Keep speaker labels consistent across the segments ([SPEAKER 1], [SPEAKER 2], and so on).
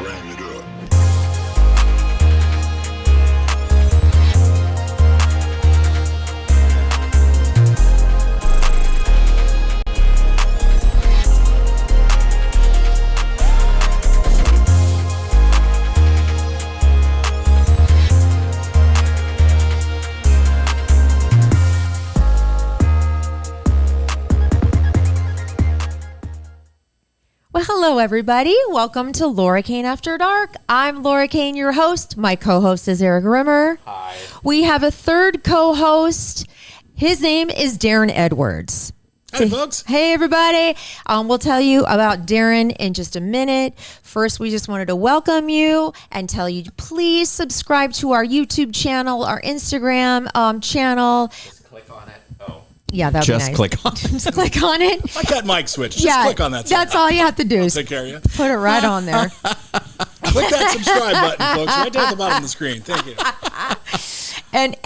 [SPEAKER 1] Bring it up.
[SPEAKER 2] Well, hello, everybody. Welcome to Laura Kane After Dark. I'm Laura Kane, your host. My co-host is Erik Rimmer.
[SPEAKER 3] Hi.
[SPEAKER 2] We have a third co-host. His name is Daron Edwards.
[SPEAKER 3] Hey, folks.
[SPEAKER 2] Hey, everybody. We'll tell you about Daron in just a minute. First, we just wanted to welcome you and tell you to please subscribe to our YouTube channel, our Instagram channel.
[SPEAKER 3] Just click on it. Oh.
[SPEAKER 2] Yeah, that'd be nice.
[SPEAKER 4] Just click on it.
[SPEAKER 2] Just click on it.
[SPEAKER 3] Like that mic switch. Just click on that.
[SPEAKER 2] That's all you have to do. Is
[SPEAKER 3] Take care of you.
[SPEAKER 2] put it right on there.
[SPEAKER 3] Click that subscribe button, folks, right down at the bottom of the screen. Thank you.
[SPEAKER 2] And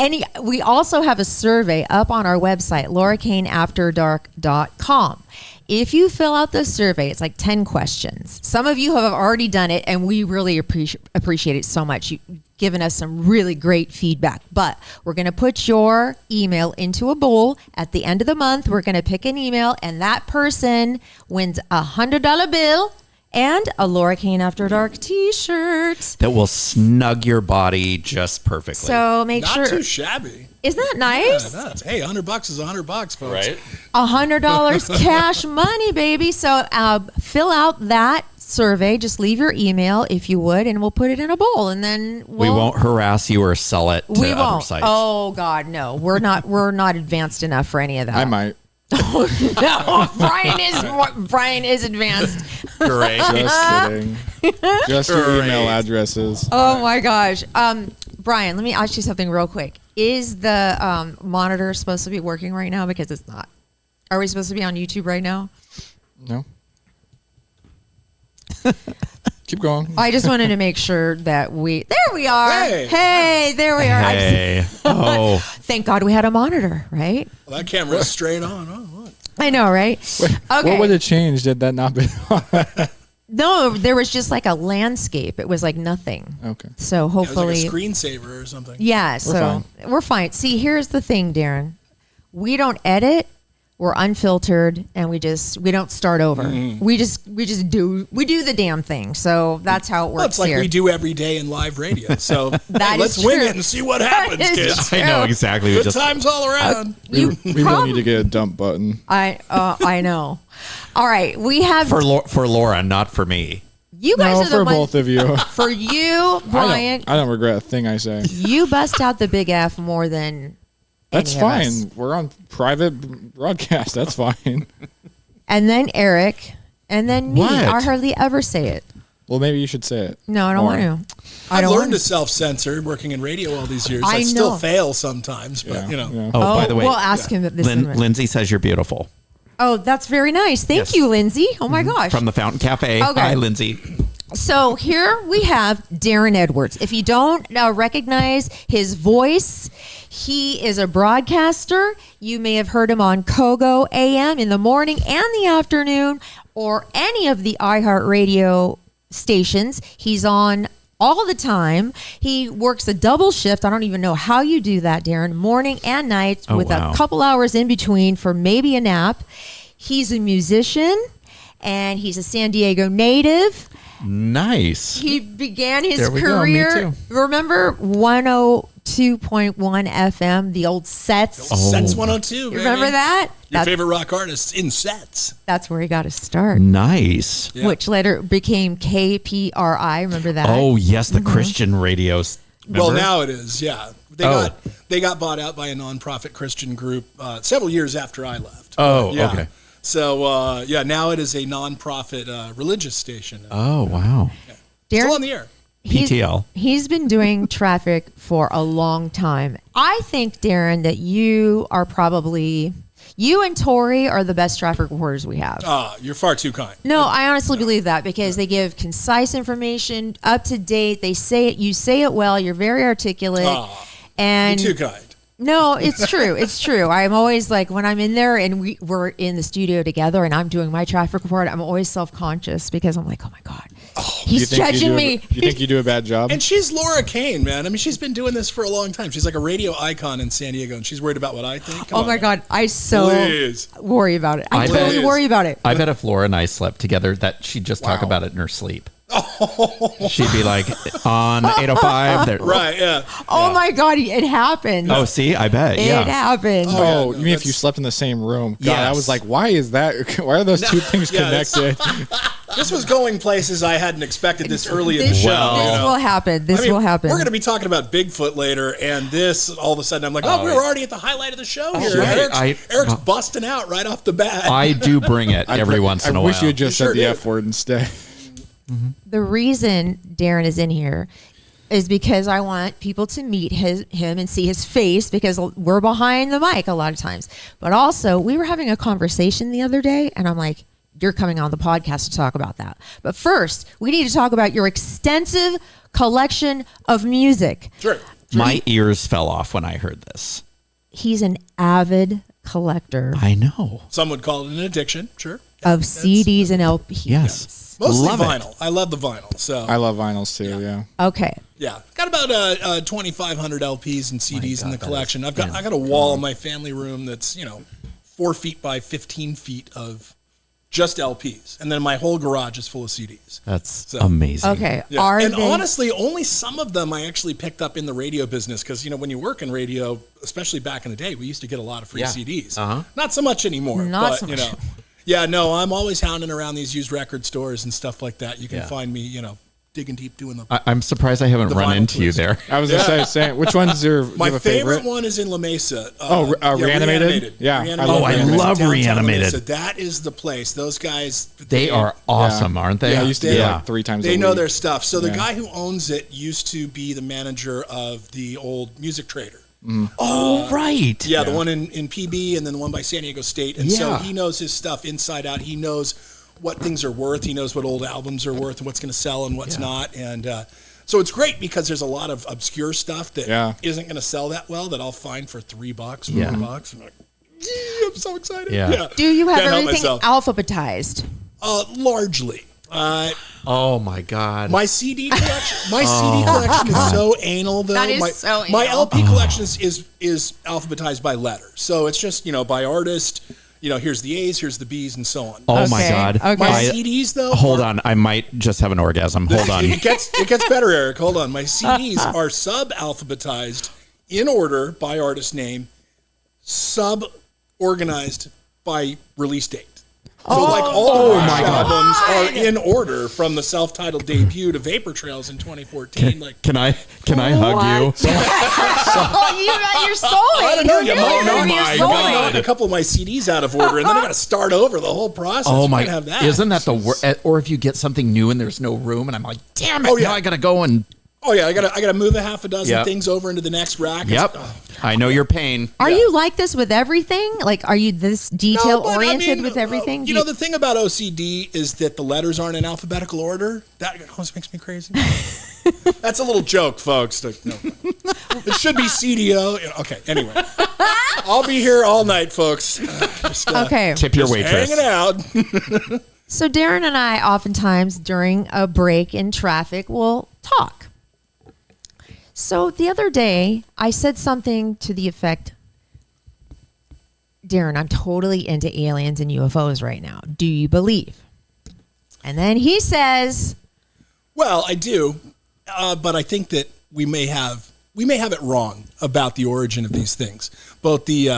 [SPEAKER 2] we also have a survey up on our website, laurakaneafterdark.com. If you fill out the survey, it's like 10 questions. Some of you have already done it, and we really appreciate it so much. You've given us some really great feedback. But we're going to put your email into a bowl. At the end of the month, we're going to pick an email, and that person wins a $100 bill and a Laura Kane After Dark t-shirt.
[SPEAKER 4] That will snug your body just perfectly.
[SPEAKER 2] So make
[SPEAKER 3] Not
[SPEAKER 2] sure.
[SPEAKER 3] too shabby.
[SPEAKER 2] Isn't that nice?
[SPEAKER 3] Yeah, that's, hey, $100 is $100, folks.
[SPEAKER 4] right?
[SPEAKER 2] $100 cash money, baby. So fill out that survey. Just leave your email if you would, and we'll put it in a bowl, and then
[SPEAKER 4] We won't harass you or sell it to
[SPEAKER 2] We
[SPEAKER 4] other
[SPEAKER 2] won't.
[SPEAKER 4] sites.
[SPEAKER 2] Oh God, no. We're not advanced enough for any of that.
[SPEAKER 5] I might.
[SPEAKER 2] No, Brian is advanced.
[SPEAKER 4] Great.
[SPEAKER 5] Just kidding. Just your
[SPEAKER 4] Great.
[SPEAKER 5] email addresses.
[SPEAKER 2] Oh my gosh. Brian, let me ask you something real quick. Is the monitor supposed to be working right now? Because it's not. Are we supposed to be on YouTube right now?
[SPEAKER 5] No. Keep going.
[SPEAKER 2] I just wanted to make sure that there we are.
[SPEAKER 3] Hey.
[SPEAKER 2] There we are.
[SPEAKER 4] Hey. Oh.
[SPEAKER 2] Thank God we had a monitor, right?
[SPEAKER 3] Well, that camera's straight on. Oh, what?
[SPEAKER 2] I know, right? Okay.
[SPEAKER 5] What would have changed had that not been on?
[SPEAKER 2] No, there was just like a landscape. It was like nothing.
[SPEAKER 5] Okay.
[SPEAKER 2] So
[SPEAKER 3] It was
[SPEAKER 2] hopefully,
[SPEAKER 3] like a screensaver or something.
[SPEAKER 2] yeah. So we're fine. See, here's the thing, Daron. We don't edit. We're unfiltered, and we don't start over.
[SPEAKER 3] Mm-hmm.
[SPEAKER 2] We do the damn thing. So that's how it works
[SPEAKER 3] Well, it's like
[SPEAKER 2] here.
[SPEAKER 3] we do every day in live radio. So
[SPEAKER 2] That
[SPEAKER 3] hey, let's
[SPEAKER 2] is
[SPEAKER 3] wing
[SPEAKER 2] true.
[SPEAKER 3] it and see what happens,
[SPEAKER 2] That is
[SPEAKER 3] kids.
[SPEAKER 2] true.
[SPEAKER 4] I know exactly.
[SPEAKER 3] Good times all around.
[SPEAKER 5] We really need to get a dump button.
[SPEAKER 2] I know. All right, we have
[SPEAKER 4] For Laura, not for me.
[SPEAKER 2] you guys
[SPEAKER 5] No,
[SPEAKER 2] are the
[SPEAKER 5] for
[SPEAKER 2] ones
[SPEAKER 5] both of you.
[SPEAKER 2] for you, Brian.
[SPEAKER 5] I don't regret a thing I say.
[SPEAKER 2] You bust out the big F more than
[SPEAKER 5] That's
[SPEAKER 2] any of us.
[SPEAKER 5] fine. We're on private broadcast. That's fine.
[SPEAKER 2] And then Erik, and then me.
[SPEAKER 4] What?
[SPEAKER 2] I hardly ever say it.
[SPEAKER 5] Well, maybe you should say it.
[SPEAKER 2] No, I don't
[SPEAKER 5] More.
[SPEAKER 2] want to. I
[SPEAKER 3] I've
[SPEAKER 2] don't
[SPEAKER 3] learned
[SPEAKER 2] want
[SPEAKER 3] to self-censor working in radio all these years.
[SPEAKER 2] I
[SPEAKER 3] I still
[SPEAKER 2] know.
[SPEAKER 3] fail sometimes, but,
[SPEAKER 5] Yeah,
[SPEAKER 3] you know.
[SPEAKER 5] yeah.
[SPEAKER 4] Oh, by the way,
[SPEAKER 2] we'll ask him this. in a minute.
[SPEAKER 4] Lindsay says you're beautiful.
[SPEAKER 2] Oh, that's very nice. Thank
[SPEAKER 4] Yes.
[SPEAKER 2] you, Lindsay. Oh my gosh.
[SPEAKER 4] From the Fountain Cafe.
[SPEAKER 2] Okay.
[SPEAKER 4] Hi, Lindsay.
[SPEAKER 2] So here we have Daron Edwards. If you don't recognize his voice, he is a broadcaster. You may have heard him on KOGO AM in the morning and the afternoon, or any of the iHeart radio stations. He's on all the time. He works a double shift. I don't even know how you do that, Daron. Morning and night,
[SPEAKER 4] Oh,
[SPEAKER 2] with
[SPEAKER 4] wow.
[SPEAKER 2] a couple hours in between for maybe a nap. He's a musician, and he's a San Diego native.
[SPEAKER 4] Nice.
[SPEAKER 2] He began his
[SPEAKER 4] There we go, me
[SPEAKER 2] career.
[SPEAKER 4] too.
[SPEAKER 2] Remember 102.1 FM, the old sets?
[SPEAKER 4] Oh.
[SPEAKER 3] Sets 102, baby.
[SPEAKER 2] Remember that?
[SPEAKER 3] Your favorite rock artists in sets.
[SPEAKER 2] That's where he got his start,
[SPEAKER 4] Nice.
[SPEAKER 3] Yeah.
[SPEAKER 2] which later became KPRI. Remember that?
[SPEAKER 4] Oh, yes, the Christian radios.
[SPEAKER 3] Well,
[SPEAKER 4] Remember?
[SPEAKER 3] now it is, yeah. They got bought out by a nonprofit Christian group several years after I left.
[SPEAKER 4] Oh,
[SPEAKER 3] Yeah.
[SPEAKER 4] okay.
[SPEAKER 3] So, now it is a nonprofit religious station.
[SPEAKER 4] Oh, wow.
[SPEAKER 3] Still on the air.
[SPEAKER 4] PTL.
[SPEAKER 2] He's been doing traffic for a long time. I think, Daron, that you and Tori are the best traffic reporters we have.
[SPEAKER 3] You're far too kind.
[SPEAKER 2] No, I honestly believe that because they give concise information, up to date. They say it. You say it well. You're very articulate. And
[SPEAKER 3] You're too kind.
[SPEAKER 2] no, it's true. It's true. I'm always like, when I'm in there and we're in the studio together and I'm doing my traffic report, I'm always self-conscious because I'm like, oh my God, He's judging me.
[SPEAKER 5] You think you do a bad job?
[SPEAKER 3] And she's Laura Kane, man. I mean, she's been doing this for a long time. She's like a radio icon in San Diego, and she's worried about what I think. Come
[SPEAKER 2] Oh
[SPEAKER 3] on,
[SPEAKER 2] my
[SPEAKER 3] man.
[SPEAKER 2] God, I so
[SPEAKER 3] Please.
[SPEAKER 2] worry about it. I
[SPEAKER 4] bet
[SPEAKER 2] totally
[SPEAKER 3] it is.
[SPEAKER 2] worry about it.
[SPEAKER 4] I bet if Laura and I slept together, that she'd just talk
[SPEAKER 3] Wow.
[SPEAKER 4] about it in her sleep. She'd be like, on 805. There.
[SPEAKER 3] Right, yeah.
[SPEAKER 2] Oh my God, it happened.
[SPEAKER 4] Oh, see, I bet.
[SPEAKER 2] It
[SPEAKER 4] Yeah.
[SPEAKER 2] happened.
[SPEAKER 3] Oh, yeah,
[SPEAKER 5] Oh,
[SPEAKER 3] no,
[SPEAKER 5] you mean if you
[SPEAKER 3] that's-
[SPEAKER 5] slept in the same room? God, I
[SPEAKER 4] Yes.
[SPEAKER 5] was like, why is that? Why are those two things
[SPEAKER 3] yeah, that's-
[SPEAKER 5] connected?
[SPEAKER 3] This was going places I hadn't expected this early in the
[SPEAKER 2] This,
[SPEAKER 3] show.
[SPEAKER 4] Well-
[SPEAKER 2] this
[SPEAKER 3] you know?
[SPEAKER 2] will happen. This
[SPEAKER 3] I mean,
[SPEAKER 2] will happen.
[SPEAKER 3] We're going to be talking about Bigfoot later, and this, all of a sudden, I'm like, oh, we're already at the highlight of the show here.
[SPEAKER 4] right.
[SPEAKER 3] Eric's busting out right off the bat.
[SPEAKER 4] I do bring it every once in a
[SPEAKER 5] I
[SPEAKER 4] while.
[SPEAKER 5] wish you had just
[SPEAKER 3] You
[SPEAKER 5] said
[SPEAKER 3] sure
[SPEAKER 5] the
[SPEAKER 3] did.
[SPEAKER 5] F word instead.
[SPEAKER 2] The reason Daron is in here is because I want people to meet him and see his face, because we're behind the mic a lot of times. But also, we were having a conversation the other day, and I'm like, you're coming on the podcast to talk about that. But first, we need to talk about your extensive collection of music.
[SPEAKER 3] Sure.
[SPEAKER 4] My ears fell off when I heard this.
[SPEAKER 2] He's an avid collector
[SPEAKER 4] I know.
[SPEAKER 3] Some would call it an addiction, sure.
[SPEAKER 2] of CDs and LPs.
[SPEAKER 4] Yes.
[SPEAKER 3] Mostly
[SPEAKER 4] Love it.
[SPEAKER 3] vinyl. I love the vinyl. So
[SPEAKER 5] I love vinyls too. Yeah.
[SPEAKER 2] Okay.
[SPEAKER 3] yeah, got about 2,500 LPs and CDs in the
[SPEAKER 4] God, that
[SPEAKER 3] collection.
[SPEAKER 4] is
[SPEAKER 3] I got a wall in my family room that's 4 feet by 15 feet of just LPs, and then my whole garage is full of CDs.
[SPEAKER 4] That's
[SPEAKER 3] So-
[SPEAKER 4] amazing.
[SPEAKER 2] Okay.
[SPEAKER 3] Yeah.
[SPEAKER 2] Are
[SPEAKER 3] And
[SPEAKER 2] they?
[SPEAKER 3] honestly, only some of them I actually picked up in the radio business because, when you work in radio, especially back in the day, we used to get a lot of free
[SPEAKER 4] Yeah.
[SPEAKER 3] CDs.
[SPEAKER 4] Uh-huh.
[SPEAKER 3] Not so much anymore.
[SPEAKER 2] Not
[SPEAKER 3] but,
[SPEAKER 2] so much.
[SPEAKER 3] Yeah, no, I'm always hounding around these used record stores and stuff like that. You can
[SPEAKER 4] Yeah.
[SPEAKER 3] find me, digging deep doing the.
[SPEAKER 4] I'm surprised I haven't
[SPEAKER 3] The
[SPEAKER 4] run
[SPEAKER 3] vinyl
[SPEAKER 4] into you
[SPEAKER 3] please.
[SPEAKER 4] there.
[SPEAKER 5] I was gonna say, which one's your? do you
[SPEAKER 3] My
[SPEAKER 5] have a
[SPEAKER 3] favorite one is in La Mesa.
[SPEAKER 5] Reanimated? Yeah, I love
[SPEAKER 4] I love
[SPEAKER 3] Downtown La
[SPEAKER 4] Reanimated.
[SPEAKER 3] Mesa. That is the place. Those guys.
[SPEAKER 4] They are awesome, aren't they?
[SPEAKER 5] Yeah, I used to
[SPEAKER 3] They-
[SPEAKER 5] get like 3 times.
[SPEAKER 3] They
[SPEAKER 5] a
[SPEAKER 3] know
[SPEAKER 5] week.
[SPEAKER 3] their stuff. So the
[SPEAKER 5] Yeah.
[SPEAKER 3] guy who owns it used to be the manager of the old Music Trader.
[SPEAKER 4] Oh, right.
[SPEAKER 3] Yeah, the one in PB and then the one by San Diego State. And so
[SPEAKER 4] Yeah.
[SPEAKER 3] he knows his stuff inside out. He knows what things are worth. He knows what old albums are worth and what's going to sell and what's not. And so it's great because there's a lot of obscure stuff that
[SPEAKER 5] Yeah.
[SPEAKER 3] isn't going to sell that well that I'll find for $3, $4.
[SPEAKER 4] Yeah.
[SPEAKER 3] I'm like, I'm so excited.
[SPEAKER 4] Yeah.
[SPEAKER 2] Do you have
[SPEAKER 3] Can't help
[SPEAKER 2] everything
[SPEAKER 3] myself.
[SPEAKER 2] alphabetized?
[SPEAKER 3] Largely.
[SPEAKER 4] Oh, my God.
[SPEAKER 3] My CD collection. My CD collection is so anal, though.
[SPEAKER 2] That is
[SPEAKER 3] my,
[SPEAKER 2] so
[SPEAKER 3] My
[SPEAKER 2] anal.
[SPEAKER 3] LP collection is alphabetized by letter, so it's just by artist. Here's the A's, here's the B's, and so on.
[SPEAKER 4] Oh, my
[SPEAKER 2] Okay,
[SPEAKER 4] God.
[SPEAKER 2] okay.
[SPEAKER 3] My
[SPEAKER 4] I-
[SPEAKER 3] CDs, though.
[SPEAKER 4] Hold
[SPEAKER 3] are-
[SPEAKER 4] on. I might just have an orgasm. Hold on.
[SPEAKER 3] It gets better, Eric. Hold on. My CDs are sub-alphabetized in order by artist name, sub-organized by release date. So, all the Rush albums are in order from the self-titled debut to Vapor Trails in 2014.
[SPEAKER 4] Can I hug you?
[SPEAKER 2] Oh, you're soulmate.
[SPEAKER 3] I don't know. You
[SPEAKER 2] You're
[SPEAKER 3] might
[SPEAKER 2] really
[SPEAKER 3] know.
[SPEAKER 2] your
[SPEAKER 3] You
[SPEAKER 2] soulmate.
[SPEAKER 3] might knock a couple of my CDs out of order, and then I got to start over the whole process.
[SPEAKER 4] Oh,
[SPEAKER 3] You
[SPEAKER 4] my.
[SPEAKER 3] might have that.
[SPEAKER 4] Isn't that the worst? Or if you get something new and there's no room, and I'm like, damn it.
[SPEAKER 3] Oh, yeah.
[SPEAKER 4] Now I got to go and.
[SPEAKER 3] Oh yeah, I gotta move a half a dozen
[SPEAKER 4] Yep.
[SPEAKER 3] things over into the next rack.
[SPEAKER 4] Yep. I know your pain.
[SPEAKER 2] Are
[SPEAKER 3] Yeah.
[SPEAKER 2] you like this with everything? Like, are you this detail
[SPEAKER 3] but I
[SPEAKER 2] oriented
[SPEAKER 3] mean,
[SPEAKER 2] with everything?
[SPEAKER 3] You know, the thing about OCD is that the letters aren't in alphabetical order. That always makes me crazy. That's a little joke, folks. No. It should be CDO. Okay, anyway. I'll be here all night, folks. Just,
[SPEAKER 2] Okay.
[SPEAKER 4] Tip your
[SPEAKER 3] just
[SPEAKER 4] waitress.
[SPEAKER 3] hanging out.
[SPEAKER 2] So Daron and I oftentimes during a break in traffic will talk. So the other day I said something to the effect, Daron, I'm totally into aliens and UFOs right now. Do you believe? And then he says,
[SPEAKER 3] Well, I do, but I think that we may have it wrong about the origin of these things, both the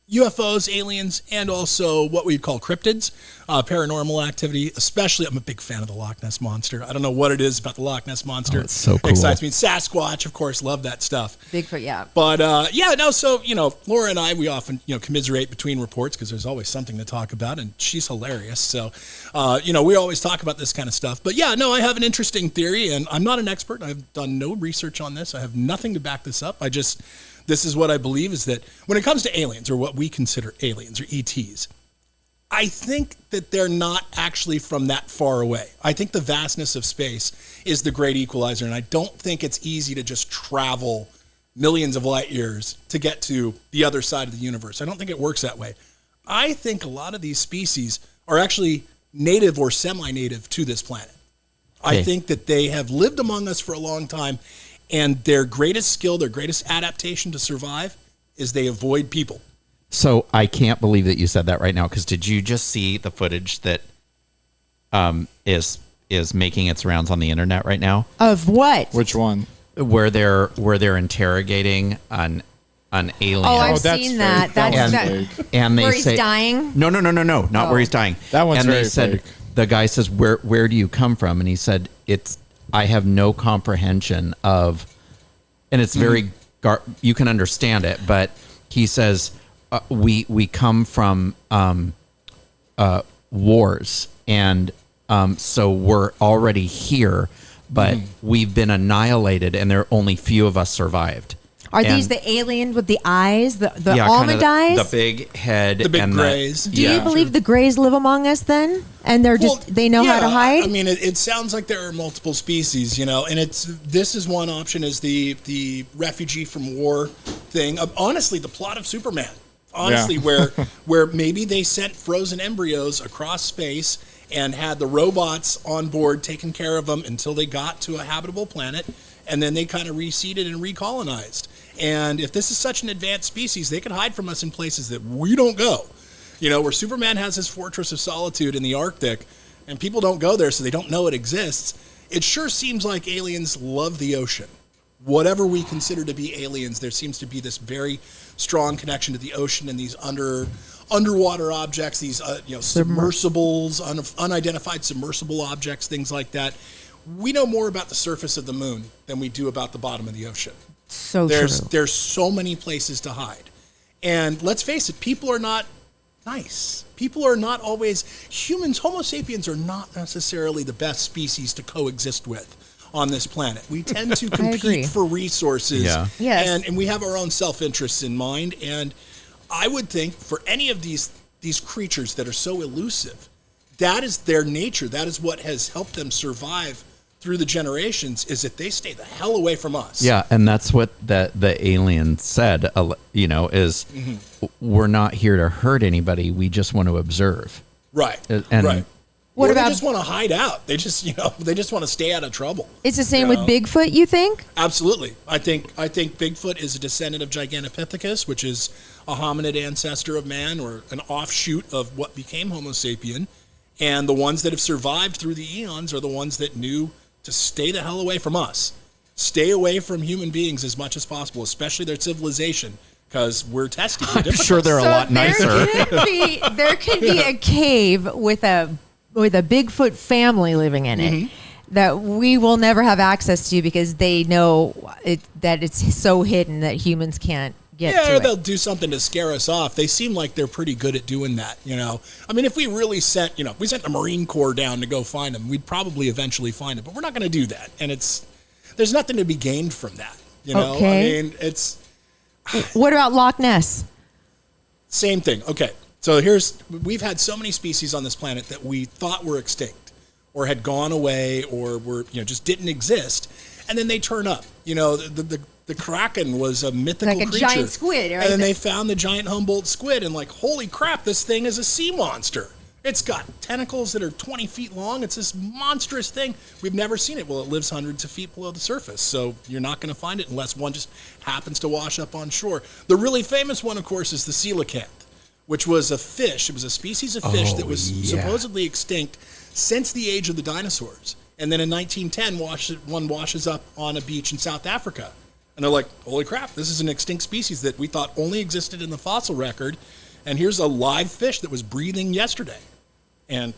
[SPEAKER 3] UFOs, aliens, and also what we'd call cryptids, paranormal activity. Especially, I'm a big fan of the Loch Ness Monster. I don't know what it is about the Loch Ness Monster.
[SPEAKER 4] Oh, it's so cool.
[SPEAKER 3] Excites me. Sasquatch, of course, love that stuff.
[SPEAKER 2] Bigfoot, yeah.
[SPEAKER 3] But so Laura and I, we often commiserate between reports because there's always something to talk about, and she's hilarious. So, we always talk about this kind of stuff. But yeah, no, I have an interesting theory, and I'm not an expert. I've done no research on this. I have nothing to back this up. This is what I believe is that when it comes to aliens, or what we consider aliens or ETs, I think that they're not actually from that far away. I think the vastness of space is the great equalizer, and I don't think it's easy to just travel millions of light years to get to the other side of the universe. I don't think it works that way. I think a lot of these species are actually native or semi-native to this planet. I think that they have lived among us for a long time, and their greatest skill, their greatest adaptation to survive is they avoid people.
[SPEAKER 4] So I can't believe that you said that right now, because did you just see the footage that is making its rounds on the internet right now?
[SPEAKER 2] Of what?
[SPEAKER 5] Which one?
[SPEAKER 4] Where they're interrogating an alien.
[SPEAKER 2] Oh, I've
[SPEAKER 5] that's
[SPEAKER 2] seen
[SPEAKER 5] fake.
[SPEAKER 2] that.
[SPEAKER 5] That
[SPEAKER 2] That's
[SPEAKER 5] one's
[SPEAKER 2] that.
[SPEAKER 5] fake.
[SPEAKER 4] And they
[SPEAKER 2] Where he's
[SPEAKER 4] say,
[SPEAKER 2] dying?
[SPEAKER 4] No, not where he's dying.
[SPEAKER 5] That one's
[SPEAKER 4] and
[SPEAKER 5] very
[SPEAKER 4] they said,
[SPEAKER 5] fake.
[SPEAKER 4] The guy says, where do you come from? And he said, I have no comprehension of, and it's very, you can understand it, but he says, we come from wars, and so we're already here, but we've been annihilated, and there are only few of us survived.
[SPEAKER 2] Are these the aliens with the eyes, the
[SPEAKER 4] yeah,
[SPEAKER 2] almond eyes?
[SPEAKER 4] The big head.
[SPEAKER 3] The big
[SPEAKER 4] and
[SPEAKER 3] grays.
[SPEAKER 2] Do you believe the Greys live among us then? And they're they know how to hide?
[SPEAKER 3] I mean, it sounds like there are multiple species, and this is one option, is the refugee from war thing. Honestly, the plot of Superman. Honestly, where maybe they sent frozen embryos across space and had the robots on board taking care of them until they got to a habitable planet, and then they kind of reseeded and recolonized. And if this is such an advanced species, they could hide from us in places that we don't go. Where Superman has his fortress of solitude in the Arctic, and people don't go there, so they don't know it exists. It sure seems like aliens love the ocean. Whatever we consider to be aliens, there seems to be this very strong connection to the ocean and these underwater objects, these submersibles, unidentified submersible objects, things like that. We know more about the surface of the moon than we do about the bottom of the ocean.
[SPEAKER 2] So
[SPEAKER 3] There's so many places to hide. And let's face it, people are not nice. People are not always, humans, Homo sapiens are not necessarily the best species to coexist with on this planet. We tend to compete for resources.
[SPEAKER 4] Yeah.
[SPEAKER 2] Yes.
[SPEAKER 3] And we have our own self-interests in mind. And I would think for any of these creatures that are so elusive, that is their nature. That is what has helped them survive through the generations, is that they stay the hell away from us.
[SPEAKER 4] Yeah, and that's what the alien said, is we're not here to hurt anybody. We just want to observe.
[SPEAKER 3] Right.
[SPEAKER 4] And
[SPEAKER 3] right.
[SPEAKER 2] What
[SPEAKER 3] Or
[SPEAKER 2] about?
[SPEAKER 3] they just want to hide out. They just, they just want to stay out of trouble.
[SPEAKER 2] It's the same with Bigfoot, you think?
[SPEAKER 3] Absolutely. I think Bigfoot is a descendant of Gigantopithecus, which is a hominid ancestor of man, or an offshoot of what became Homo sapien. And the ones that have survived through the eons are the ones that knew to stay the hell away from us. Stay away from human beings as much as possible, especially their civilization, because we're testing.
[SPEAKER 4] I'm sure they're a lot nicer.
[SPEAKER 2] There could be a cave with a Bigfoot family living in it that we will never have access to, because they know that it's so hidden that humans can't get to it.
[SPEAKER 3] They'll do something to scare us off. They seem like they're pretty good at doing that, I mean, if we really sent the Marine Corps down to go find them, we'd probably eventually find it, but we're not going to do that. And there's nothing to be gained from that,
[SPEAKER 2] Okay.
[SPEAKER 3] I mean, it's...
[SPEAKER 2] What about Loch Ness?
[SPEAKER 3] Same thing. Okay. So we've had so many species on this planet that we thought were extinct or had gone away or were, just didn't exist. And then they turn up. The Kraken was a mythical creature.
[SPEAKER 2] Like a giant squid, right?
[SPEAKER 3] And then they found the giant Humboldt squid and holy crap, this thing is a sea monster. It's got tentacles that are 20 feet long. It's this monstrous thing. We've never seen it. Well, it lives hundreds of feet below the surface, so you're not going to find it unless one just happens to wash up on shore. The really famous one, of course, is the coelacanth, which was a fish. It was a species of fish that was supposedly extinct since the age of the dinosaurs. And then in 1910, one washes up on a beach in South Africa. And they're like, holy crap, this is an extinct species that we thought only existed in the fossil record. And here's a live fish that was breathing yesterday. And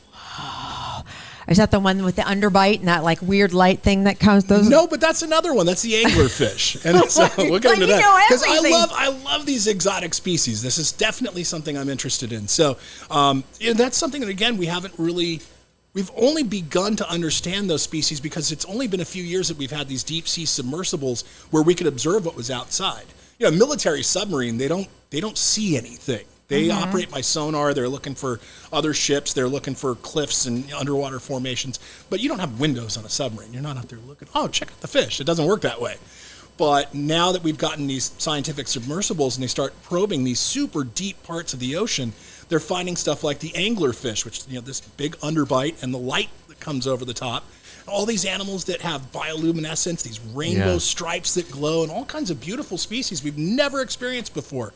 [SPEAKER 2] is that the one with the underbite and that weird light thing that comes?
[SPEAKER 3] No, but that's another one. That's the anglerfish. And so we'll get into that. Because I love these exotic species. This is definitely something I'm interested in. So that's something that, again, we've only begun to understand those species because it's only been a few years that we've had these deep sea submersibles where we could observe what was outside. A military submarine, they don't see anything. They operate by sonar. They're looking for other ships. They're looking for cliffs and underwater formations. But you don't have windows on a submarine. You're not out there looking, check out the fish. It doesn't work that way. But now that we've gotten these scientific submersibles and they start probing these super deep parts of the ocean, they're finding stuff like the anglerfish, which, this big underbite and the light that comes over the top. all these animals that have bioluminescence, these rainbow stripes that glow, and all kinds of beautiful species we've never experienced before.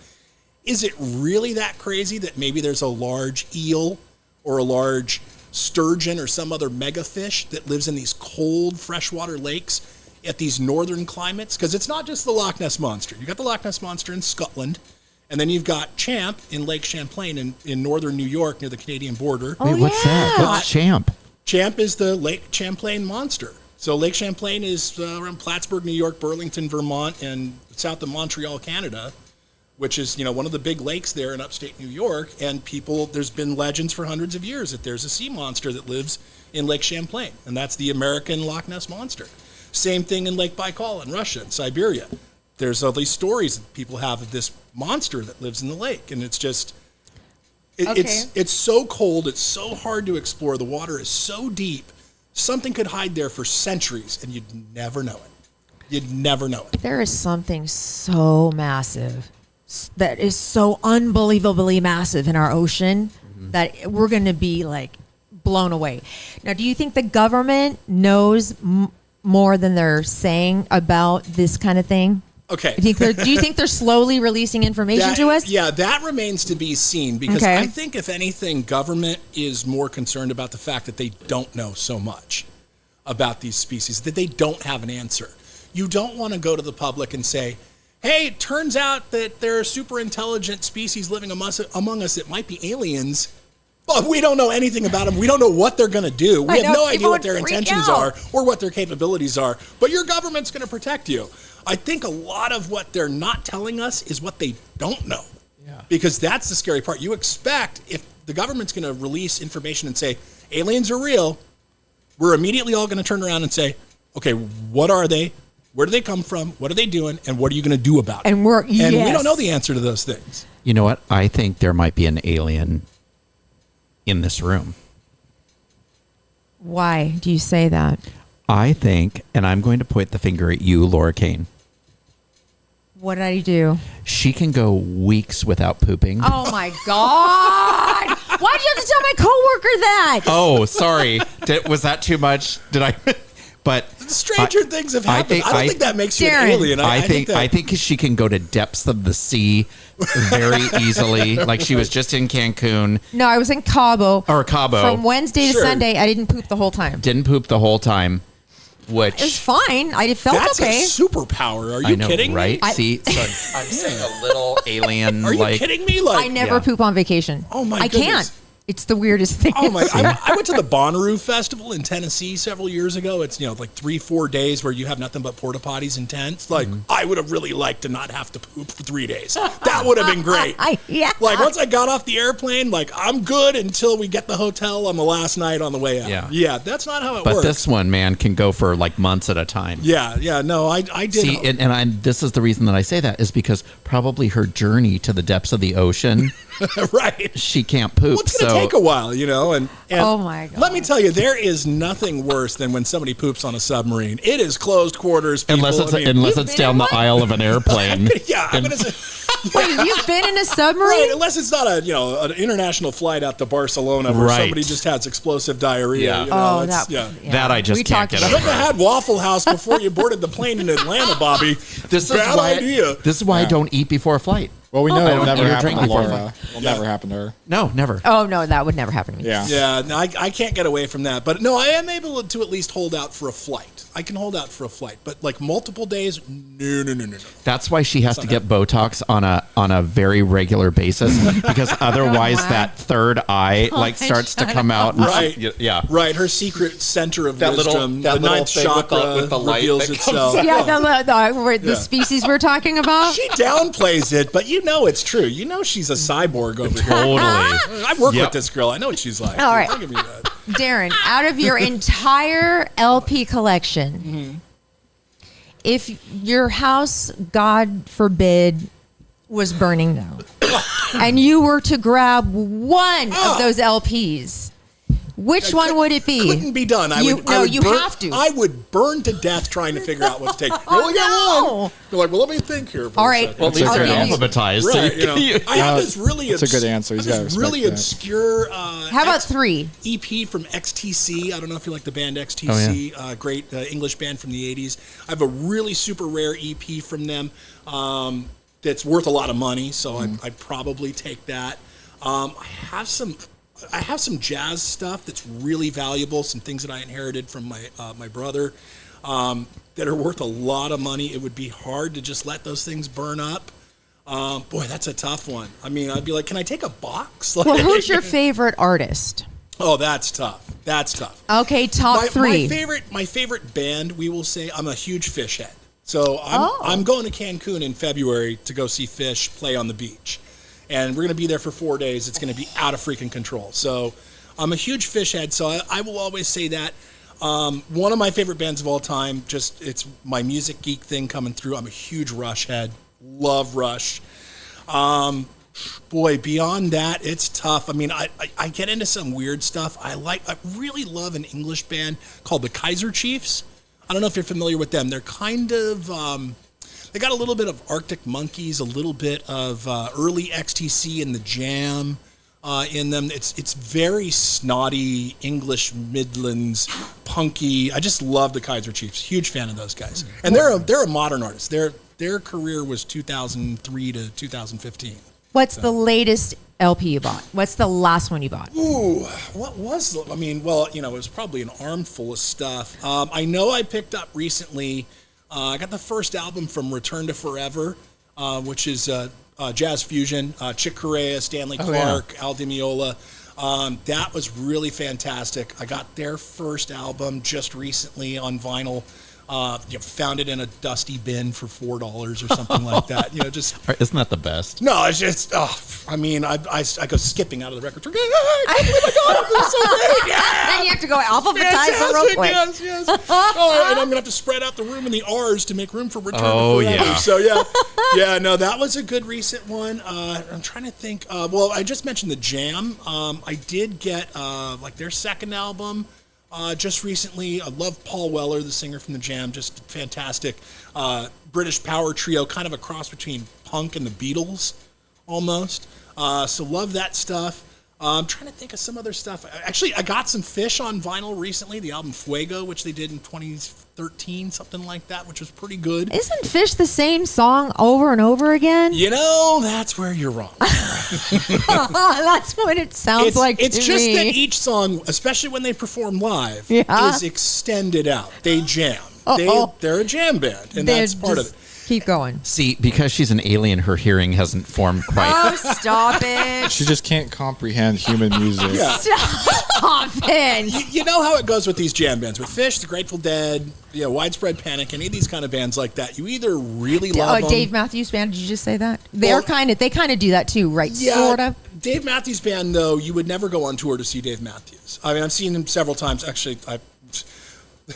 [SPEAKER 3] Is it really that crazy that maybe there's a large eel or a large sturgeon or some other mega fish that lives in these cold freshwater lakes at these northern climates? Because it's not just the Loch Ness Monster. You've got the Loch Ness Monster in Scotland, and then you've got Champ in Lake Champlain in northern New York near the Canadian border.
[SPEAKER 4] Wait, what's that? What's Champ?
[SPEAKER 3] Champ is the Lake Champlain Monster. So Lake Champlain is around Plattsburgh, New York, Burlington, Vermont, and south of Montreal, Canada, which is, one of the big lakes there in upstate New York. And there's been legends for hundreds of years that there's a sea monster that lives in Lake Champlain, and that's the American Loch Ness Monster. Same thing in Lake Baikal in Russia and Siberia. There's all these stories that people have of this monster that lives in the lake, and it's just, it's so cold, it's so hard to explore, the water is so deep, something could hide there for centuries, and you'd never know it. You'd never know it.
[SPEAKER 2] There is something so massive that is so unbelievably massive in our ocean that we're going to be like blown away. Now, do you think the government knows more than they're saying about this kind of thing?
[SPEAKER 3] Okay.
[SPEAKER 2] Do you think they're slowly releasing information to us?
[SPEAKER 3] Yeah, that remains to be seen, because I think, if anything, government is more concerned about the fact that they don't know so much about these species, that they don't have an answer. You don't want to go to the public and say, hey, it turns out that there are super intelligent species living among us that might be aliens, but we don't know anything about them. We don't know what they're going to do. We have no idea what their intentions are or what their capabilities are, but your government's going to protect you. I think a lot of what they're not telling us is what they don't know. Yeah. Because that's the scary part. You expect, if the government's going to release information and say, aliens are real, we're immediately all going to turn around and say, okay, what are they? Where do they come from? What are they doing? And what are you going to do about it?
[SPEAKER 2] And we
[SPEAKER 3] don't know the answer to those things.
[SPEAKER 4] You know what? I think there might be an alien in this room.
[SPEAKER 2] Why do you say that?
[SPEAKER 4] I think, and I'm going to point the finger at you, Laura Kane.
[SPEAKER 2] What did I do?
[SPEAKER 4] She can go weeks without pooping.
[SPEAKER 2] Oh my God! Why'd you have to tell my coworker that?
[SPEAKER 4] Oh, sorry. Was that too much? Did I? But
[SPEAKER 3] stranger things have happened. I don't think that makes you an alien.
[SPEAKER 4] I think she can go to depths of the sea very easily. Like she was just in Cancun.
[SPEAKER 2] No, I was in Cabo.
[SPEAKER 4] Cabo.
[SPEAKER 2] From Wednesday to Sunday, I didn't poop the whole time.
[SPEAKER 4] Didn't poop the whole time. Which
[SPEAKER 2] it was fine. I felt
[SPEAKER 3] that's
[SPEAKER 2] okay.
[SPEAKER 3] That's a superpower. Are you kidding
[SPEAKER 4] right?
[SPEAKER 3] me?
[SPEAKER 4] See, so I'm saying a little alien.
[SPEAKER 3] Are you kidding me?
[SPEAKER 2] I never poop on vacation.
[SPEAKER 3] Oh my
[SPEAKER 2] goodness. I can't. It's the weirdest thing.
[SPEAKER 3] Oh my! I went to the Bonnaroo Festival in Tennessee several years ago. It's like 3-4 days where you have nothing but porta potties and tents. Like I would have really liked to not have to poop for 3 days. That would have been great. Like once I got off the airplane, like I'm good until we get the hotel on the last night on the way out. Yeah, that's not how it works.
[SPEAKER 4] But this one, man, can go for like months at a time.
[SPEAKER 3] Yeah. No, I did.
[SPEAKER 4] See, and this is the reason that I say that is because probably her journey to the depths of the ocean.
[SPEAKER 3] Right.
[SPEAKER 4] She can't poop.
[SPEAKER 3] Well, it's going to take a while, and
[SPEAKER 2] oh my God.
[SPEAKER 3] Let me tell you, there is nothing worse than when somebody poops on a submarine. It is closed quarters, people.
[SPEAKER 4] Unless it's down the aisle of an airplane.
[SPEAKER 3] Yeah, I'm going to say.
[SPEAKER 2] Wait, you've been in a submarine?
[SPEAKER 3] Right, unless it's not an international flight out to Barcelona where somebody just has explosive diarrhea.
[SPEAKER 4] Yeah. That I just can't get over.
[SPEAKER 3] You should have had Waffle House before you boarded the plane in Atlanta, Bobby. This
[SPEAKER 4] is why I don't eat before a flight.
[SPEAKER 5] Well, we know it'll never happen to Laura. It'll never happen to her.
[SPEAKER 4] No, never.
[SPEAKER 2] Oh, no, that would never happen to me.
[SPEAKER 3] Yeah, no, I can't get away from that. But no, I am able to at least hold out for a flight. I can hold out for a flight. But like multiple days, no.
[SPEAKER 4] That's why she has to get Botox on a very regular basis because otherwise that third eye starts to come out.
[SPEAKER 3] Right. Right. Her secret center of wisdom, the ninth chakra
[SPEAKER 4] with the light
[SPEAKER 3] reveals itself.
[SPEAKER 2] The species we're talking about.
[SPEAKER 3] She downplays it, but it's true. She's a cyborg over here.
[SPEAKER 4] Totally.
[SPEAKER 3] I've worked with this girl. I know what she's like.
[SPEAKER 2] All right. Darren, out of your entire LP collection, if your house, God forbid, was burning down, and you were to grab one of those LPs, Which one would it be?
[SPEAKER 3] Couldn't be done.
[SPEAKER 2] You have to.
[SPEAKER 3] I would burn to death trying to figure out what to take. You only got one. You're like, well, let me think here.
[SPEAKER 2] All right.
[SPEAKER 4] Well, at least they're alphabetized.
[SPEAKER 3] Right. I have this really.
[SPEAKER 5] That's a good answer. He's got
[SPEAKER 3] really obscure.
[SPEAKER 2] How about 3?
[SPEAKER 3] EP from XTC. I don't know if you like the band XTC.
[SPEAKER 4] Oh, yeah.
[SPEAKER 3] Great English band from the 80s. I have a really super rare EP from them that's worth a lot of money, so I'd probably take that. I have some jazz stuff that's really valuable, some things that I inherited from my brother that are worth a lot of money. It would be hard to just let those things burn up. Boy, that's a tough one. I mean, I'd be like, can I take a box?
[SPEAKER 2] Well, who's your favorite artist?
[SPEAKER 3] Oh, that's tough. That's tough.
[SPEAKER 2] Okay, top 3.
[SPEAKER 3] My favorite band, we will say, I'm a huge Fish head. So I'm going to Cancun in February to go see Fish play on the beach. And we're going to be there for 4 days. It's going to be out of freaking control. So I'm a huge Fish head, so I will always say that. One of my favorite bands of all time, it's my music geek thing coming through. I'm a huge Rush head. Love Rush. Boy, beyond that, it's tough. I mean, I get into some weird stuff. I really love an English band called the Kaiser Chiefs. I don't know if you're familiar with them. They're kind of... they got a little bit of Arctic Monkeys, a little bit of early XTC and the Jam in them. It's very snotty English Midlands punky. I just love the Kaiser Chiefs. Huge fan of those guys. And they're a modern artist. Their career was 2003 to 2015.
[SPEAKER 2] What's the latest LP you bought? What's the last one you bought?
[SPEAKER 3] Ooh, what was? I mean, well, it was probably an armful of stuff. I know I picked up recently. I got the first album from Return to Forever, which is jazz fusion. Chick Corea, Stanley Clarke, Al Di Meola. That was really fantastic. I got their first album just recently on vinyl. Found it in a dusty bin for $4 or something like that.
[SPEAKER 4] Isn't that the best?
[SPEAKER 3] No, it's just. I go skipping out of the record. I can't believe I got it. This is so great. Yeah.
[SPEAKER 2] Then you have to go alphabetize real quick.
[SPEAKER 3] Yes. And I'm gonna have to spread out the room in the R's to make room for Return to Forever.
[SPEAKER 4] Yeah.
[SPEAKER 3] So no, that was a good recent one. I'm trying to think. Well, I just mentioned the Jam. I did get their second album. Just recently, I love Paul Weller, the singer from the Jam, just fantastic. British power trio, kind of a cross between punk and the Beatles, almost. So love that stuff. I'm trying to think of some other stuff. Actually, I got some Fish on vinyl recently, the album Fuego, which they did in 2013, something like that, which was pretty good.
[SPEAKER 2] Isn't Fish the same song over and over again?
[SPEAKER 3] That's where you're wrong.
[SPEAKER 2] That's what it sounds like to me.
[SPEAKER 3] It's just that each song, especially when they perform live, is extended out. They jam. They're a jam band, and that's part of it.
[SPEAKER 2] Keep going.
[SPEAKER 4] See, because she's an alien, her hearing hasn't formed quite.
[SPEAKER 2] Oh, stop it.
[SPEAKER 5] She just can't comprehend human music.
[SPEAKER 3] Yeah.
[SPEAKER 2] Stop it.
[SPEAKER 3] You know how it goes with these jam bands. With Fish, The Grateful Dead, Widespread Panic, any of these kind of bands like that. You either really love them.
[SPEAKER 2] Dave Matthews Band, did you just say that? They kind of do that too, right?
[SPEAKER 3] Yeah,
[SPEAKER 2] sort of.
[SPEAKER 3] Dave Matthews Band, though, you would never go on tour to see Dave Matthews. I mean, I've seen him several times. Actually,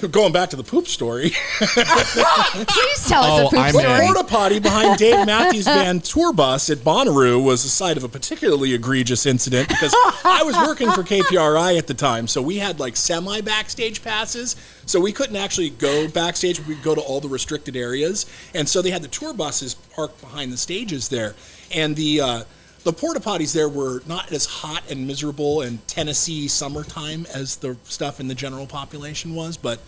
[SPEAKER 3] going back to the poop story.
[SPEAKER 2] Please tell us a poop story.
[SPEAKER 3] The porta potty behind Dave Matthews Band tour bus at Bonnaroo was the site of a particularly egregious incident because I was working for KPRI at the time, so we had semi-backstage passes, so we couldn't actually go backstage. We'd go to all the restricted areas, and so they had the tour buses parked behind the stages there, and the porta potties there were not as hot and miserable in Tennessee summertime as the stuff in the general population was. But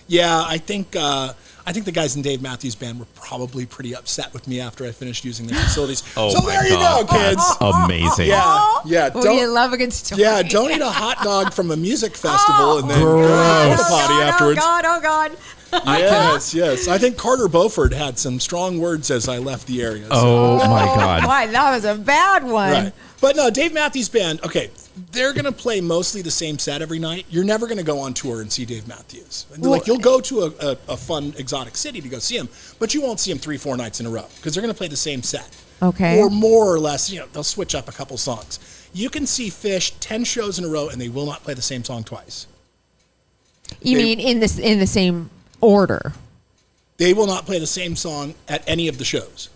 [SPEAKER 3] yeah, I think the guys in Dave Matthews Band were probably pretty upset with me after I finished using their facilities.
[SPEAKER 4] Oh,
[SPEAKER 3] so there you go, kids.
[SPEAKER 4] Amazing.
[SPEAKER 3] Yeah.
[SPEAKER 2] You love a good story.
[SPEAKER 3] Yeah, don't eat a hot dog from a music festival and then go to the porta potty afterwards.
[SPEAKER 2] Oh God.
[SPEAKER 3] Yes. I think Carter Beauford had some strong words as I left the area. So.
[SPEAKER 4] Oh my God.
[SPEAKER 2] Boy, that was a bad one.
[SPEAKER 3] Right. But no, Dave Matthews Band, okay, they're going to play mostly the same set every night. You're never going to go on tour and see Dave Matthews. You'll go to a fun, exotic city to go see him, but you won't see him 3-4 nights in a row because they're going to play the same set.
[SPEAKER 2] Okay.
[SPEAKER 3] Or more or less, they'll switch up a couple songs. You can see Fish 10 shows in a row and they will not play the same song twice.
[SPEAKER 2] You mean in the same order?
[SPEAKER 3] They will not play the same song at any of the shows.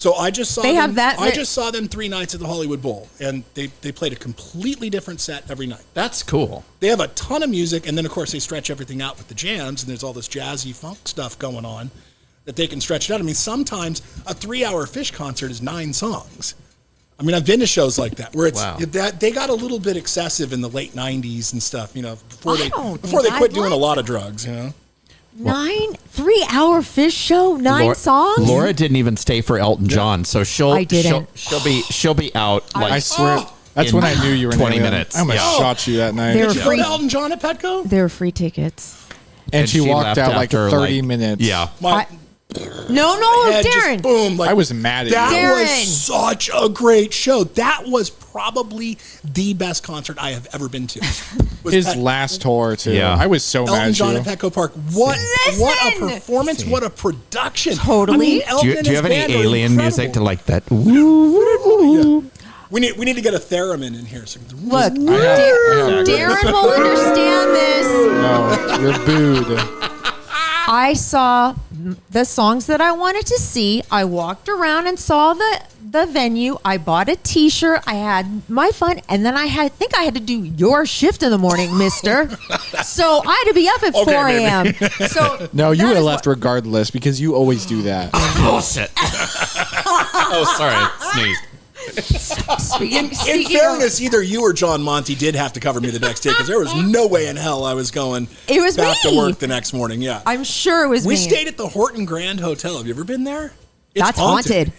[SPEAKER 3] So I just saw
[SPEAKER 2] They
[SPEAKER 3] them,
[SPEAKER 2] have that-
[SPEAKER 3] I just saw them 3 nights at the Hollywood Bowl, and they played a completely different set every night.
[SPEAKER 4] That's cool.
[SPEAKER 3] They have a ton of music, and then of course they stretch everything out with the jams, and there's all this jazzy funk stuff going on that they can stretch it out. I mean, sometimes a 3-hour Fish concert is 9 songs. I mean, I've been to shows like that where it's
[SPEAKER 4] Wow.
[SPEAKER 3] that they got a little bit excessive in the late 90s and stuff, before they
[SPEAKER 2] don't
[SPEAKER 3] quit
[SPEAKER 2] think
[SPEAKER 3] doing
[SPEAKER 2] I'd
[SPEAKER 3] a lot of drugs,
[SPEAKER 2] 3-hour Fish show, 9 songs.
[SPEAKER 4] Laura didn't even stay for Elton John, so
[SPEAKER 2] I didn't.
[SPEAKER 4] she'll be out like
[SPEAKER 5] I swear. That's
[SPEAKER 4] in
[SPEAKER 5] when I knew you were
[SPEAKER 4] 20
[SPEAKER 5] named.
[SPEAKER 4] minutes.
[SPEAKER 5] I almost
[SPEAKER 4] Yeah.
[SPEAKER 5] shot you that night.
[SPEAKER 2] They're
[SPEAKER 3] Did you go
[SPEAKER 2] free.
[SPEAKER 3] to Elton John at Petco?
[SPEAKER 2] There were free tickets.
[SPEAKER 5] And she walked
[SPEAKER 4] left
[SPEAKER 5] out like
[SPEAKER 4] after,
[SPEAKER 5] 30 minutes.
[SPEAKER 4] Yeah.
[SPEAKER 3] My
[SPEAKER 2] No,
[SPEAKER 3] head just
[SPEAKER 2] Darren.
[SPEAKER 3] boom!
[SPEAKER 5] I was mad at
[SPEAKER 3] That
[SPEAKER 5] you.
[SPEAKER 2] Darren.
[SPEAKER 3] was such a great show. That was probably the best concert I have ever been to. Was
[SPEAKER 5] His
[SPEAKER 3] Pet-
[SPEAKER 5] last tour too.
[SPEAKER 4] Yeah.
[SPEAKER 5] I was so mad
[SPEAKER 3] Elton
[SPEAKER 5] at
[SPEAKER 3] John
[SPEAKER 5] you.
[SPEAKER 3] at Petco Park. What a
[SPEAKER 2] Listen!
[SPEAKER 3] performance! What a production!
[SPEAKER 2] Totally.
[SPEAKER 3] I mean,
[SPEAKER 4] Do
[SPEAKER 3] Elton
[SPEAKER 4] you,
[SPEAKER 3] and
[SPEAKER 4] do you
[SPEAKER 3] his
[SPEAKER 4] have any
[SPEAKER 3] band are
[SPEAKER 4] alien music
[SPEAKER 3] incredible.
[SPEAKER 4] to like that?
[SPEAKER 3] We need to get a theremin in here. So
[SPEAKER 2] Look,
[SPEAKER 5] I have-
[SPEAKER 2] Darren will understand this.
[SPEAKER 5] No, you're booed.
[SPEAKER 2] I saw the songs that I wanted to see. I walked around and saw the venue. I bought a T-shirt. I had my fun, and then I think I had to do your shift in the morning, Mister. So I had to be up at
[SPEAKER 3] Okay,
[SPEAKER 2] 4
[SPEAKER 3] baby.
[SPEAKER 2] a.m. So
[SPEAKER 5] No, you
[SPEAKER 2] that
[SPEAKER 5] would have
[SPEAKER 2] is
[SPEAKER 5] left regardless because you always do that.
[SPEAKER 4] Bullshit. Oh, sorry. Sneezed.
[SPEAKER 2] Speaking
[SPEAKER 3] In
[SPEAKER 2] of-
[SPEAKER 3] fairness, either you or John Monty did have to cover me the next day because there was no way in hell I was going
[SPEAKER 2] It was
[SPEAKER 3] back
[SPEAKER 2] me.
[SPEAKER 3] to work the next morning. Yeah,
[SPEAKER 2] I'm sure it was
[SPEAKER 3] we
[SPEAKER 2] me.
[SPEAKER 3] stayed at the Horton Grand Hotel. Have you ever been there? It's
[SPEAKER 2] That's haunted.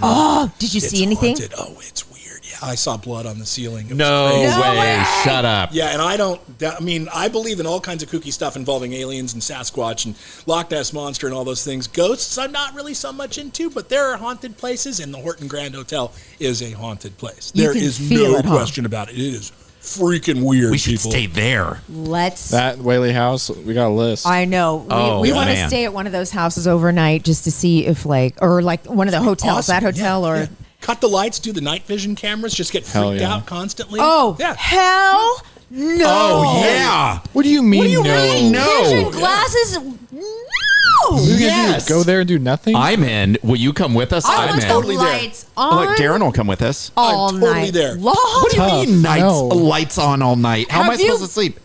[SPEAKER 2] Oh, did you
[SPEAKER 3] It's
[SPEAKER 2] see anything?
[SPEAKER 3] haunted. Oh, it's weird. Yeah, I saw blood on the ceiling. It was
[SPEAKER 4] No
[SPEAKER 3] crazy.
[SPEAKER 4] way. Shut up.
[SPEAKER 3] Yeah, and I believe in all kinds of kooky stuff involving aliens and Sasquatch and Loch Ness Monster and all those things. Ghosts, I'm not really so much into, but there are haunted places, and the Horton Grand Hotel is a haunted place.
[SPEAKER 2] You
[SPEAKER 3] There
[SPEAKER 2] can
[SPEAKER 3] is
[SPEAKER 2] feel
[SPEAKER 3] no
[SPEAKER 2] it, huh?
[SPEAKER 3] question about it. It is freaking weird,
[SPEAKER 4] We should
[SPEAKER 3] people.
[SPEAKER 4] stay there.
[SPEAKER 2] Let's.
[SPEAKER 5] That Whaley House, we got a list.
[SPEAKER 2] I know.
[SPEAKER 4] Oh,
[SPEAKER 2] we want to
[SPEAKER 4] man.
[SPEAKER 2] stay at one of those houses overnight just to see if or one of the hotels,
[SPEAKER 3] Awesome.
[SPEAKER 2] that hotel,
[SPEAKER 3] Yeah,
[SPEAKER 2] or
[SPEAKER 3] yeah. Cut the lights, do the night vision cameras, just get
[SPEAKER 5] Hell
[SPEAKER 3] freaked
[SPEAKER 5] yeah.
[SPEAKER 3] out constantly.
[SPEAKER 2] oh
[SPEAKER 3] yeah.
[SPEAKER 2] hell no!
[SPEAKER 4] Oh, yeah.
[SPEAKER 5] What do you mean? No.
[SPEAKER 2] Vision glasses. No.
[SPEAKER 5] What are you gonna
[SPEAKER 4] Yes.
[SPEAKER 5] do? Go there and do nothing?
[SPEAKER 4] I'm in. Will you come with us?
[SPEAKER 2] I
[SPEAKER 4] I'm
[SPEAKER 2] want
[SPEAKER 4] in.
[SPEAKER 2] the
[SPEAKER 3] Totally there.
[SPEAKER 2] lights
[SPEAKER 4] Oh,
[SPEAKER 2] on
[SPEAKER 4] look, Darren will come with us.
[SPEAKER 2] all
[SPEAKER 3] I'm totally
[SPEAKER 2] night
[SPEAKER 3] there.
[SPEAKER 2] long.
[SPEAKER 4] What do you
[SPEAKER 5] Tough.
[SPEAKER 4] mean
[SPEAKER 5] No.
[SPEAKER 4] lights on all night? How am I
[SPEAKER 2] Have you
[SPEAKER 4] supposed to sleep?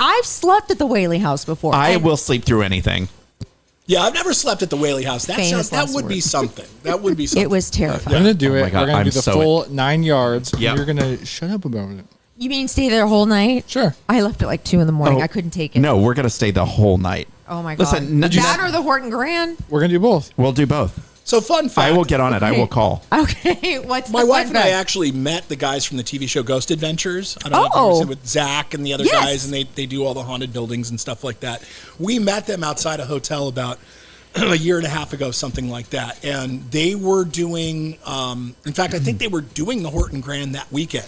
[SPEAKER 2] I've slept at the Whaley House before.
[SPEAKER 4] I
[SPEAKER 2] And
[SPEAKER 4] will sleep through anything.
[SPEAKER 3] Yeah, I've never slept at the Whaley House.
[SPEAKER 2] Famous
[SPEAKER 3] That
[SPEAKER 2] last
[SPEAKER 3] would be
[SPEAKER 2] words.
[SPEAKER 3] something. That would be something.
[SPEAKER 2] It was terrifying.
[SPEAKER 5] I'm gonna do
[SPEAKER 4] Oh
[SPEAKER 5] it.
[SPEAKER 4] my God,
[SPEAKER 5] We're gonna
[SPEAKER 4] I'm
[SPEAKER 5] do the
[SPEAKER 4] so
[SPEAKER 5] full 9 yards.
[SPEAKER 4] Yep.
[SPEAKER 5] You're gonna shut up about it.
[SPEAKER 2] You mean stay there the whole night?
[SPEAKER 5] Sure.
[SPEAKER 2] I left at like 2 in the morning.
[SPEAKER 4] Oh,
[SPEAKER 2] I couldn't take it.
[SPEAKER 4] No, we're going to stay the whole night.
[SPEAKER 2] Oh my god.
[SPEAKER 4] Listen,
[SPEAKER 2] that or the Horton Grand?
[SPEAKER 5] We're gonna do both.
[SPEAKER 4] we'll do both.
[SPEAKER 3] So fun fact.
[SPEAKER 4] I will get on it. I will call.
[SPEAKER 2] Okay. What's
[SPEAKER 3] My
[SPEAKER 2] the
[SPEAKER 3] wife
[SPEAKER 2] fun
[SPEAKER 3] and I
[SPEAKER 2] fact?
[SPEAKER 3] actually met the guys from the TV show Ghost Adventures. I don't know if
[SPEAKER 2] Oh.
[SPEAKER 3] you've ever seen with Zach and the other
[SPEAKER 2] Yes.
[SPEAKER 3] guys, and they do all the haunted buildings and stuff like that. We met them outside a hotel about a year and a half ago, something like that. And they were doing, in fact, I think they were doing the Horton Grand that weekend.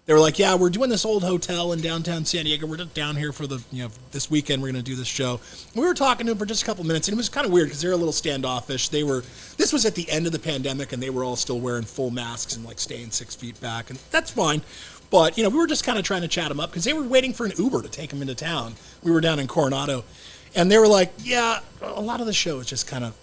[SPEAKER 3] They were like, yeah, we're doing this old hotel in downtown San Diego. We're just down here for this weekend. We're going to do this show. And we were talking to them for just a couple minutes, and it was kind of weird because they're a little standoffish. This was at the end of the pandemic, and they were all still wearing full masks and like staying 6 feet back, and that's fine. But, we were just kind of trying to chat them up because they were waiting for an Uber to take them into town. We were down in Coronado, and they were like, yeah, a lot of the show is just kind of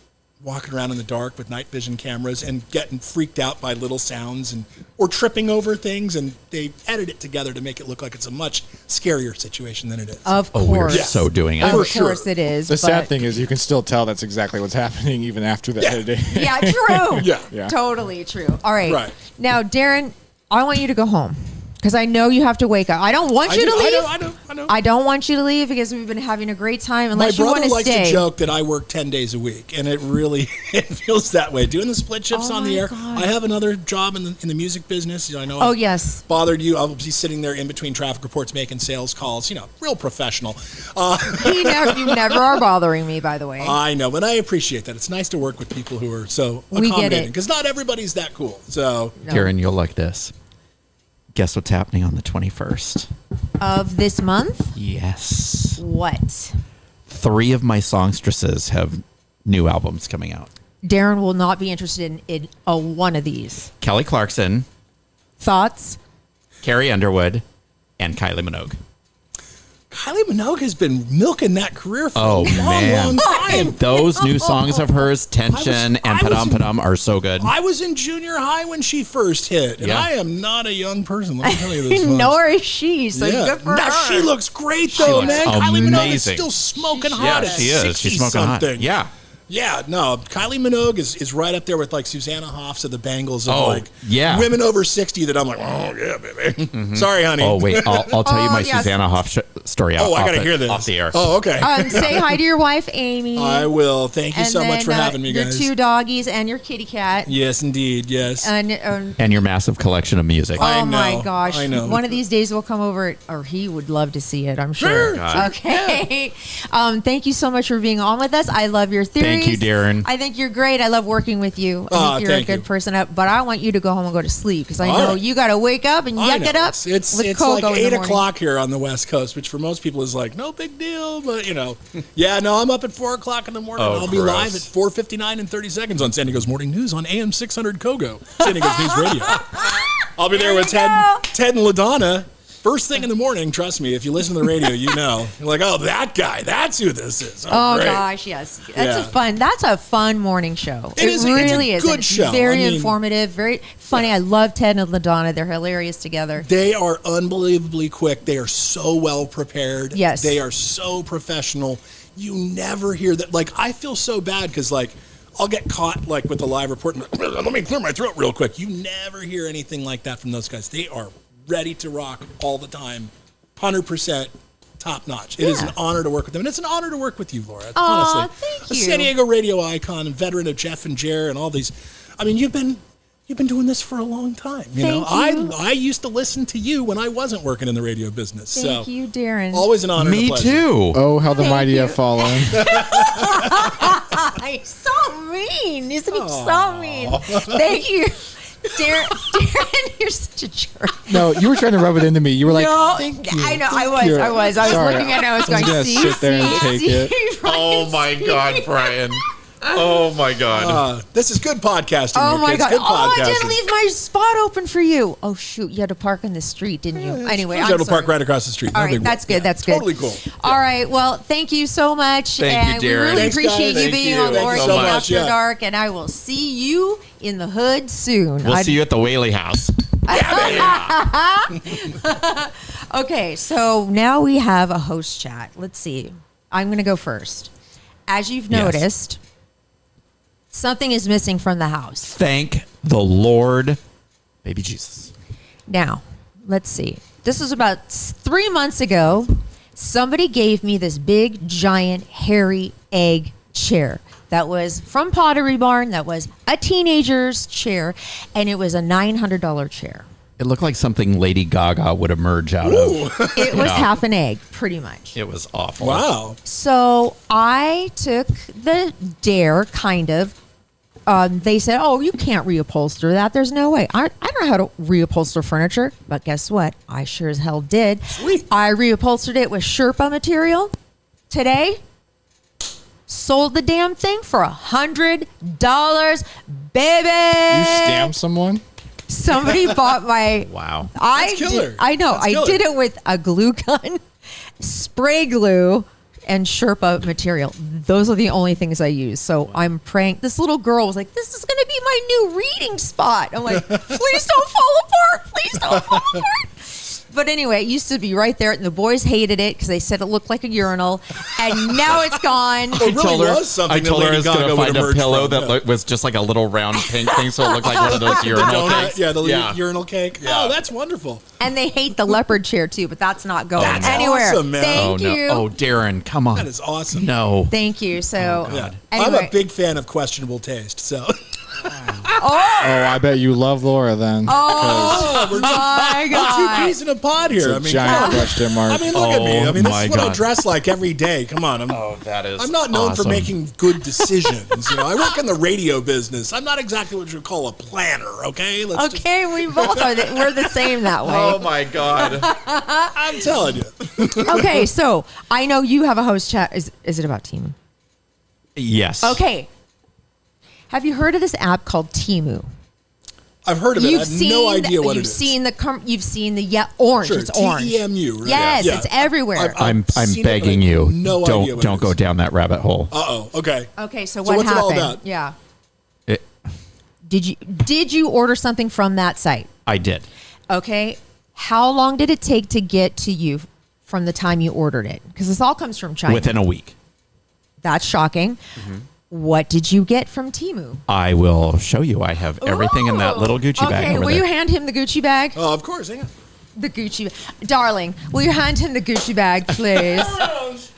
[SPEAKER 3] walking around in the dark with night vision cameras and getting freaked out by little sounds or tripping over things, and they edit it together to make it look like it's a much scarier situation than it is.
[SPEAKER 2] Of
[SPEAKER 4] Oh, we're
[SPEAKER 2] course.
[SPEAKER 4] so doing it.
[SPEAKER 2] Of
[SPEAKER 3] For sure.
[SPEAKER 2] course it is.
[SPEAKER 5] The
[SPEAKER 2] but-
[SPEAKER 5] sad thing is, you can still tell that's exactly what's happening even after that day.
[SPEAKER 2] Yeah, true.
[SPEAKER 3] Yeah.
[SPEAKER 2] Totally true. All right.
[SPEAKER 3] Right.
[SPEAKER 2] Now, Darren, I want you to go home because I know you have to wake up. I don't want you to leave.
[SPEAKER 3] I know.
[SPEAKER 2] I don't want you to leave because we've been having a great time.
[SPEAKER 3] My
[SPEAKER 2] Unless you want
[SPEAKER 3] brother
[SPEAKER 2] to
[SPEAKER 3] likes
[SPEAKER 2] stay.
[SPEAKER 3] to joke that I work 10 days a week, and it really it feels that way. Doing the split shifts
[SPEAKER 2] Oh
[SPEAKER 3] on the
[SPEAKER 2] my
[SPEAKER 3] air.
[SPEAKER 2] God.
[SPEAKER 3] I have another job in the music business. I know.
[SPEAKER 2] Oh,
[SPEAKER 3] I've
[SPEAKER 2] yes.
[SPEAKER 3] bothered you. I'll be sitting there in between traffic reports, making sales calls. Real professional.
[SPEAKER 2] You never are bothering me, by the way.
[SPEAKER 3] I know, but I appreciate that. It's nice to work with people who are so
[SPEAKER 2] We get it.
[SPEAKER 3] accommodating because not everybody's that cool. So
[SPEAKER 2] No.
[SPEAKER 4] Darren, you'll like this. Guess what's happening on the 21st?
[SPEAKER 2] Of this month?
[SPEAKER 4] Yes.
[SPEAKER 2] What?
[SPEAKER 4] 3 of my songstresses have new albums coming out.
[SPEAKER 2] Darren will not be interested in one of these.
[SPEAKER 4] Kelly Clarkson,
[SPEAKER 2] Thoughts?
[SPEAKER 4] Carrie Underwood, and Kylie Minogue.
[SPEAKER 3] Kylie Minogue has been milking that career for a
[SPEAKER 4] Oh,
[SPEAKER 3] long,
[SPEAKER 4] man.
[SPEAKER 3] long time.
[SPEAKER 4] Those new songs of hers, Tension and Padam Padam, are so good.
[SPEAKER 3] I was in junior high when she first hit, and
[SPEAKER 4] Yeah.
[SPEAKER 3] I am not a young person. Let me tell you this much.
[SPEAKER 2] Nor is she. So
[SPEAKER 3] Yeah.
[SPEAKER 2] good for
[SPEAKER 3] Now,
[SPEAKER 2] her.
[SPEAKER 3] she looks great, though,
[SPEAKER 4] looks
[SPEAKER 3] man. Kylie Minogue is
[SPEAKER 4] amazing.
[SPEAKER 3] still smoking
[SPEAKER 4] Yeah,
[SPEAKER 3] hot at
[SPEAKER 4] she is. She's smoking hot.
[SPEAKER 3] 60-something.
[SPEAKER 4] Yeah.
[SPEAKER 3] Yeah, no, Kylie Minogue is right up there with like Susanna Hoffs of the Bangles of
[SPEAKER 4] Oh, yeah.
[SPEAKER 3] women over 60 that I'm like, oh yeah, baby. Sorry, honey.
[SPEAKER 4] Oh, wait. I'll tell you my
[SPEAKER 2] yes.
[SPEAKER 4] Susanna Hoff story
[SPEAKER 3] Oh, I
[SPEAKER 4] off
[SPEAKER 3] gotta
[SPEAKER 4] the-
[SPEAKER 3] hear this.
[SPEAKER 4] off the air.
[SPEAKER 3] Oh, okay.
[SPEAKER 2] Say hi to your wife, Amy.
[SPEAKER 3] I will. Thank you
[SPEAKER 2] And
[SPEAKER 3] so much
[SPEAKER 2] then,
[SPEAKER 3] for having me,
[SPEAKER 2] your
[SPEAKER 3] guys.
[SPEAKER 2] 2 doggies and your kitty cat.
[SPEAKER 3] Yes, indeed. Yes.
[SPEAKER 2] And
[SPEAKER 4] And your massive collection of music.
[SPEAKER 3] I
[SPEAKER 2] oh my
[SPEAKER 3] know,
[SPEAKER 2] gosh!
[SPEAKER 3] I know.
[SPEAKER 2] One of these days we'll come over, or he would love to see it. I'm sure.
[SPEAKER 3] Sure.
[SPEAKER 2] Okay. Thank you so much for being on with us. I love your theories.
[SPEAKER 4] Thank you, Daron.
[SPEAKER 2] I think you're great. I love working with you. I think you're a
[SPEAKER 3] thank
[SPEAKER 2] good
[SPEAKER 3] you.
[SPEAKER 2] person. But I want you to go home and go to sleep because I
[SPEAKER 3] All
[SPEAKER 2] know
[SPEAKER 3] right.
[SPEAKER 2] you got to wake up and
[SPEAKER 3] I
[SPEAKER 2] yuck
[SPEAKER 3] know.
[SPEAKER 2] it up.
[SPEAKER 3] It's
[SPEAKER 2] with
[SPEAKER 3] like
[SPEAKER 2] KOGO in the
[SPEAKER 3] 8
[SPEAKER 2] morning.
[SPEAKER 3] o'clock here on the West Coast, which for most people is like no big deal. But yeah, no, I'm up at 4 o'clock in the morning.
[SPEAKER 4] Oh,
[SPEAKER 3] I'll be
[SPEAKER 4] gross.
[SPEAKER 3] live at 4:59 and 30 seconds on San Diego's Morning News on AM 600 KOGO, San Diego's News Radio. I'll be there with
[SPEAKER 2] you go.
[SPEAKER 3] Ted and LaDonna. First thing in the morning, trust me, if you listen to the radio, you know. You're like, oh, that guy, that's who this is.
[SPEAKER 2] Oh
[SPEAKER 3] great.
[SPEAKER 2] gosh, yes,
[SPEAKER 3] Yeah.
[SPEAKER 2] That's a fun morning show.
[SPEAKER 3] It is-
[SPEAKER 2] really
[SPEAKER 3] it's
[SPEAKER 2] is.
[SPEAKER 3] a good
[SPEAKER 2] And it's
[SPEAKER 3] show.
[SPEAKER 2] Very
[SPEAKER 3] I mean,
[SPEAKER 2] informative, very funny. I love Ted and LaDonna. They're hilarious together.
[SPEAKER 3] They are unbelievably quick. They are so well prepared.
[SPEAKER 2] Yes.
[SPEAKER 3] They are so professional. You never hear that. Like, I feel so bad because, like, I'll get caught, like, with the live report. And, let me clear my throat real quick. You never hear anything like that from those guys. They are ready to rock all the time. 100% top notch. It is
[SPEAKER 2] Yeah.
[SPEAKER 3] an honor to work with them. And it's an honor to work with you, Laura.
[SPEAKER 2] Aw,
[SPEAKER 3] honestly.
[SPEAKER 2] thank
[SPEAKER 3] A
[SPEAKER 2] you.
[SPEAKER 3] San Diego radio icon and veteran of Jeff and Jer and all these. I mean, you've been doing this for a long time. You know,
[SPEAKER 2] Thank you.
[SPEAKER 3] I used to listen to you when I wasn't working in the radio business.
[SPEAKER 2] Thank
[SPEAKER 3] so
[SPEAKER 2] you, Daron.
[SPEAKER 3] always an honor. and a
[SPEAKER 4] Me
[SPEAKER 3] pleasure.
[SPEAKER 4] too.
[SPEAKER 5] Oh, how the
[SPEAKER 2] Thank
[SPEAKER 5] mighty
[SPEAKER 2] you.
[SPEAKER 5] have fallen.
[SPEAKER 2] He's so mean. Isn't he so mean? Thank you. Darren, you're such a jerk.
[SPEAKER 5] No, you were trying to rub it into me. You were like,
[SPEAKER 2] No,
[SPEAKER 5] thank you.
[SPEAKER 2] I know. I
[SPEAKER 5] you.
[SPEAKER 2] was
[SPEAKER 5] Sorry,
[SPEAKER 2] looking at it. I was
[SPEAKER 5] I was
[SPEAKER 2] going,
[SPEAKER 5] gonna
[SPEAKER 2] see,
[SPEAKER 5] sit there and take it.
[SPEAKER 4] Oh my God, Brian. Oh my God.
[SPEAKER 3] This is good podcasting.
[SPEAKER 2] Oh
[SPEAKER 3] here,
[SPEAKER 2] my
[SPEAKER 3] kids.
[SPEAKER 2] God.
[SPEAKER 3] Good
[SPEAKER 2] Oh, I
[SPEAKER 3] podcasting.
[SPEAKER 2] didn't leave my spot open for you. Oh, shoot. You had to park in the street, didn't you? Anyway,
[SPEAKER 3] I was
[SPEAKER 2] I'm
[SPEAKER 3] able to park
[SPEAKER 2] sorry.
[SPEAKER 3] right across the street.
[SPEAKER 2] All
[SPEAKER 3] No
[SPEAKER 2] right,
[SPEAKER 3] big
[SPEAKER 2] that's
[SPEAKER 3] deal.
[SPEAKER 2] good.
[SPEAKER 3] Yeah,
[SPEAKER 2] That's good.
[SPEAKER 3] Totally cool.
[SPEAKER 2] All right. Well, thank you so much.
[SPEAKER 4] Thank you,
[SPEAKER 2] and we
[SPEAKER 4] Darren.
[SPEAKER 2] really
[SPEAKER 3] Thanks,
[SPEAKER 2] appreciate
[SPEAKER 3] guys.
[SPEAKER 2] you
[SPEAKER 3] Thank
[SPEAKER 2] being
[SPEAKER 3] you.
[SPEAKER 2] on
[SPEAKER 3] Thank
[SPEAKER 2] Laura
[SPEAKER 3] you
[SPEAKER 2] King
[SPEAKER 3] so much,
[SPEAKER 2] After
[SPEAKER 3] yeah.
[SPEAKER 2] Dark, and I will see you in the hood soon.
[SPEAKER 4] We'll see you at the Whaley House.
[SPEAKER 2] Okay, so now we have a host chat. Let's see. I'm going to go first. As you've
[SPEAKER 4] Yes.
[SPEAKER 2] noticed, something is missing from the house.
[SPEAKER 4] Thank the Lord, baby Jesus.
[SPEAKER 2] Now, let's see. This was about 3 months ago. Somebody gave me this big, giant, hairy egg chair that was from Pottery Barn. That was a teenager's chair, and it was a $900 chair.
[SPEAKER 4] It looked like something Lady Gaga would emerge out of.
[SPEAKER 2] It was half an egg, pretty much.
[SPEAKER 4] It was awful.
[SPEAKER 3] Wow.
[SPEAKER 2] So I took the dare, kind of. They said, oh, you can't reupholster that. There's no way. I don't know how to reupholster furniture. But guess what? I sure as hell did.
[SPEAKER 3] Sweet.
[SPEAKER 2] I reupholstered it with Sherpa material. Today, sold the damn thing for $100, baby.
[SPEAKER 5] You stamped someone?
[SPEAKER 2] Somebody bought my...
[SPEAKER 4] Wow.
[SPEAKER 3] That's killer.
[SPEAKER 2] I know.
[SPEAKER 3] That's
[SPEAKER 2] I
[SPEAKER 3] killer.
[SPEAKER 2] did it with a glue gun, spray glue, and Sherpa material. Those are the only things I use. So I'm praying. This little girl was like, this is going to be my new reading spot. I'm like, please don't fall apart. Please don't fall apart. But anyway, it used to be right there, and the boys hated it because they said it looked like a urinal, and now it's gone.
[SPEAKER 3] It really was something
[SPEAKER 4] I told
[SPEAKER 3] that
[SPEAKER 4] her I
[SPEAKER 3] Lady
[SPEAKER 4] was going
[SPEAKER 3] Gaga
[SPEAKER 4] to
[SPEAKER 3] would
[SPEAKER 4] find a
[SPEAKER 3] emerge
[SPEAKER 4] pillow
[SPEAKER 3] from,
[SPEAKER 4] that
[SPEAKER 3] yeah.
[SPEAKER 4] was just like a little round pink thing, so it looked like one of those
[SPEAKER 3] The
[SPEAKER 4] urinal
[SPEAKER 3] donut,
[SPEAKER 4] cakes.
[SPEAKER 3] yeah, the urinal cake. Oh, that's wonderful.
[SPEAKER 2] And they hate the leopard chair too, but that's not going
[SPEAKER 3] That's
[SPEAKER 2] anywhere.
[SPEAKER 3] awesome, man.
[SPEAKER 2] Thank
[SPEAKER 4] Oh no!
[SPEAKER 2] you.
[SPEAKER 4] Oh, Darren, come on!
[SPEAKER 3] That is awesome.
[SPEAKER 4] No.
[SPEAKER 2] Thank you. So,
[SPEAKER 3] Yeah.
[SPEAKER 2] anyway.
[SPEAKER 3] I'm a big fan of questionable taste. So
[SPEAKER 2] Oh,
[SPEAKER 5] I bet you love Laura then.
[SPEAKER 2] oh my
[SPEAKER 3] we're two
[SPEAKER 2] God.
[SPEAKER 3] peas in a pod here.
[SPEAKER 5] It's a
[SPEAKER 3] I mean,
[SPEAKER 5] giant
[SPEAKER 3] come on.
[SPEAKER 5] question mark.
[SPEAKER 3] I mean, look at me. I mean, this
[SPEAKER 4] my
[SPEAKER 3] is what I
[SPEAKER 4] God.
[SPEAKER 3] dress like every day. Come on.
[SPEAKER 4] That is.
[SPEAKER 3] I'm not known
[SPEAKER 4] awesome.
[SPEAKER 3] for making good decisions. I work in the radio business. I'm not exactly what you call a planner. Okay. Let's just-
[SPEAKER 2] Okay, we both are. We're the same that way.
[SPEAKER 4] Oh my God!
[SPEAKER 3] I'm telling you.
[SPEAKER 2] Okay, so I know you have a host chat. Is it about Temu?
[SPEAKER 4] Yes.
[SPEAKER 2] Okay. Have you heard of this app called Temu?
[SPEAKER 3] I've heard of it. I have no idea what it is.
[SPEAKER 2] You've seen the orange.
[SPEAKER 3] Sure,
[SPEAKER 2] it's orange.
[SPEAKER 3] TEMU, right?
[SPEAKER 2] Yes, it's everywhere.
[SPEAKER 4] I'm
[SPEAKER 3] seen
[SPEAKER 4] begging
[SPEAKER 3] it, but I have
[SPEAKER 4] you,
[SPEAKER 3] no idea what
[SPEAKER 4] don't
[SPEAKER 3] it
[SPEAKER 4] go
[SPEAKER 3] is.
[SPEAKER 4] down that rabbit hole.
[SPEAKER 3] Okay.
[SPEAKER 2] Okay, so
[SPEAKER 3] what's
[SPEAKER 2] happened?
[SPEAKER 3] it all about?
[SPEAKER 2] Yeah.
[SPEAKER 4] It,
[SPEAKER 2] Did you order something from that site?
[SPEAKER 4] I did.
[SPEAKER 2] Okay. How long did it take to get to you from the time you ordered it? Because this all comes from China.
[SPEAKER 4] Within a week.
[SPEAKER 2] That's shocking. What did you get from Temu?
[SPEAKER 4] I will show you. I have everything in that little Gucci bag
[SPEAKER 2] Okay,
[SPEAKER 4] over
[SPEAKER 2] will
[SPEAKER 4] there.
[SPEAKER 2] you hand him the Gucci bag?
[SPEAKER 3] Oh, of course. Hang on.
[SPEAKER 2] The Gucci darling, will you hand him the Gucci bag, please?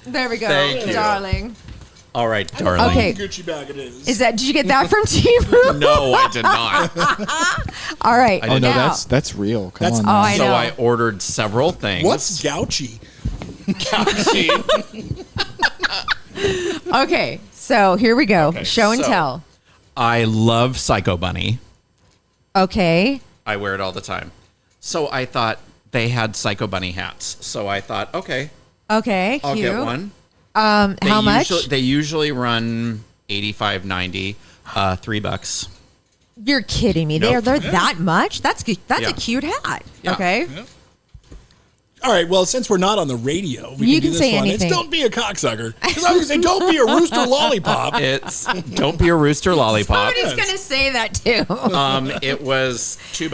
[SPEAKER 2] There we go.
[SPEAKER 4] Thank you.
[SPEAKER 2] Darling.
[SPEAKER 4] All right, darling.
[SPEAKER 2] Okay.
[SPEAKER 3] Gucci bag it is.
[SPEAKER 2] Did you get that from Temu?
[SPEAKER 4] No, I did not.
[SPEAKER 2] All right.
[SPEAKER 4] I
[SPEAKER 5] Oh
[SPEAKER 4] did
[SPEAKER 5] no,
[SPEAKER 2] now,
[SPEAKER 5] that's real. Come
[SPEAKER 3] That's-
[SPEAKER 5] on.
[SPEAKER 2] Oh,
[SPEAKER 5] now.
[SPEAKER 2] I
[SPEAKER 4] So
[SPEAKER 2] know.
[SPEAKER 4] I ordered several things.
[SPEAKER 3] What's gouchy?
[SPEAKER 2] Okay, so here we go.
[SPEAKER 4] Okay,
[SPEAKER 2] Show and
[SPEAKER 4] so-
[SPEAKER 2] tell.
[SPEAKER 4] I love Psycho Bunny.
[SPEAKER 2] Okay.
[SPEAKER 4] I wear it all the time. So I thought they had Psycho Bunny hats. So I thought, okay,
[SPEAKER 2] Okay.
[SPEAKER 4] I'll
[SPEAKER 2] cute.
[SPEAKER 4] get one.
[SPEAKER 2] How much?
[SPEAKER 4] They usually run $85, $90, $3.
[SPEAKER 2] You're kidding me.
[SPEAKER 4] Nope.
[SPEAKER 2] They're that much? That's good. That's
[SPEAKER 4] Yeah.
[SPEAKER 2] a cute hat.
[SPEAKER 4] Yeah.
[SPEAKER 2] Okay.
[SPEAKER 3] Yeah. All right. Well, since we're not on the radio, we
[SPEAKER 2] You
[SPEAKER 3] can do
[SPEAKER 2] can
[SPEAKER 3] this
[SPEAKER 2] say
[SPEAKER 3] one.
[SPEAKER 2] anything.
[SPEAKER 3] It's don't be a cocksucker. Because I was going to say, don't be a rooster lollipop.
[SPEAKER 4] It's don't be a rooster lollipop.
[SPEAKER 2] Somebody's gonna say that too.
[SPEAKER 4] It was $2.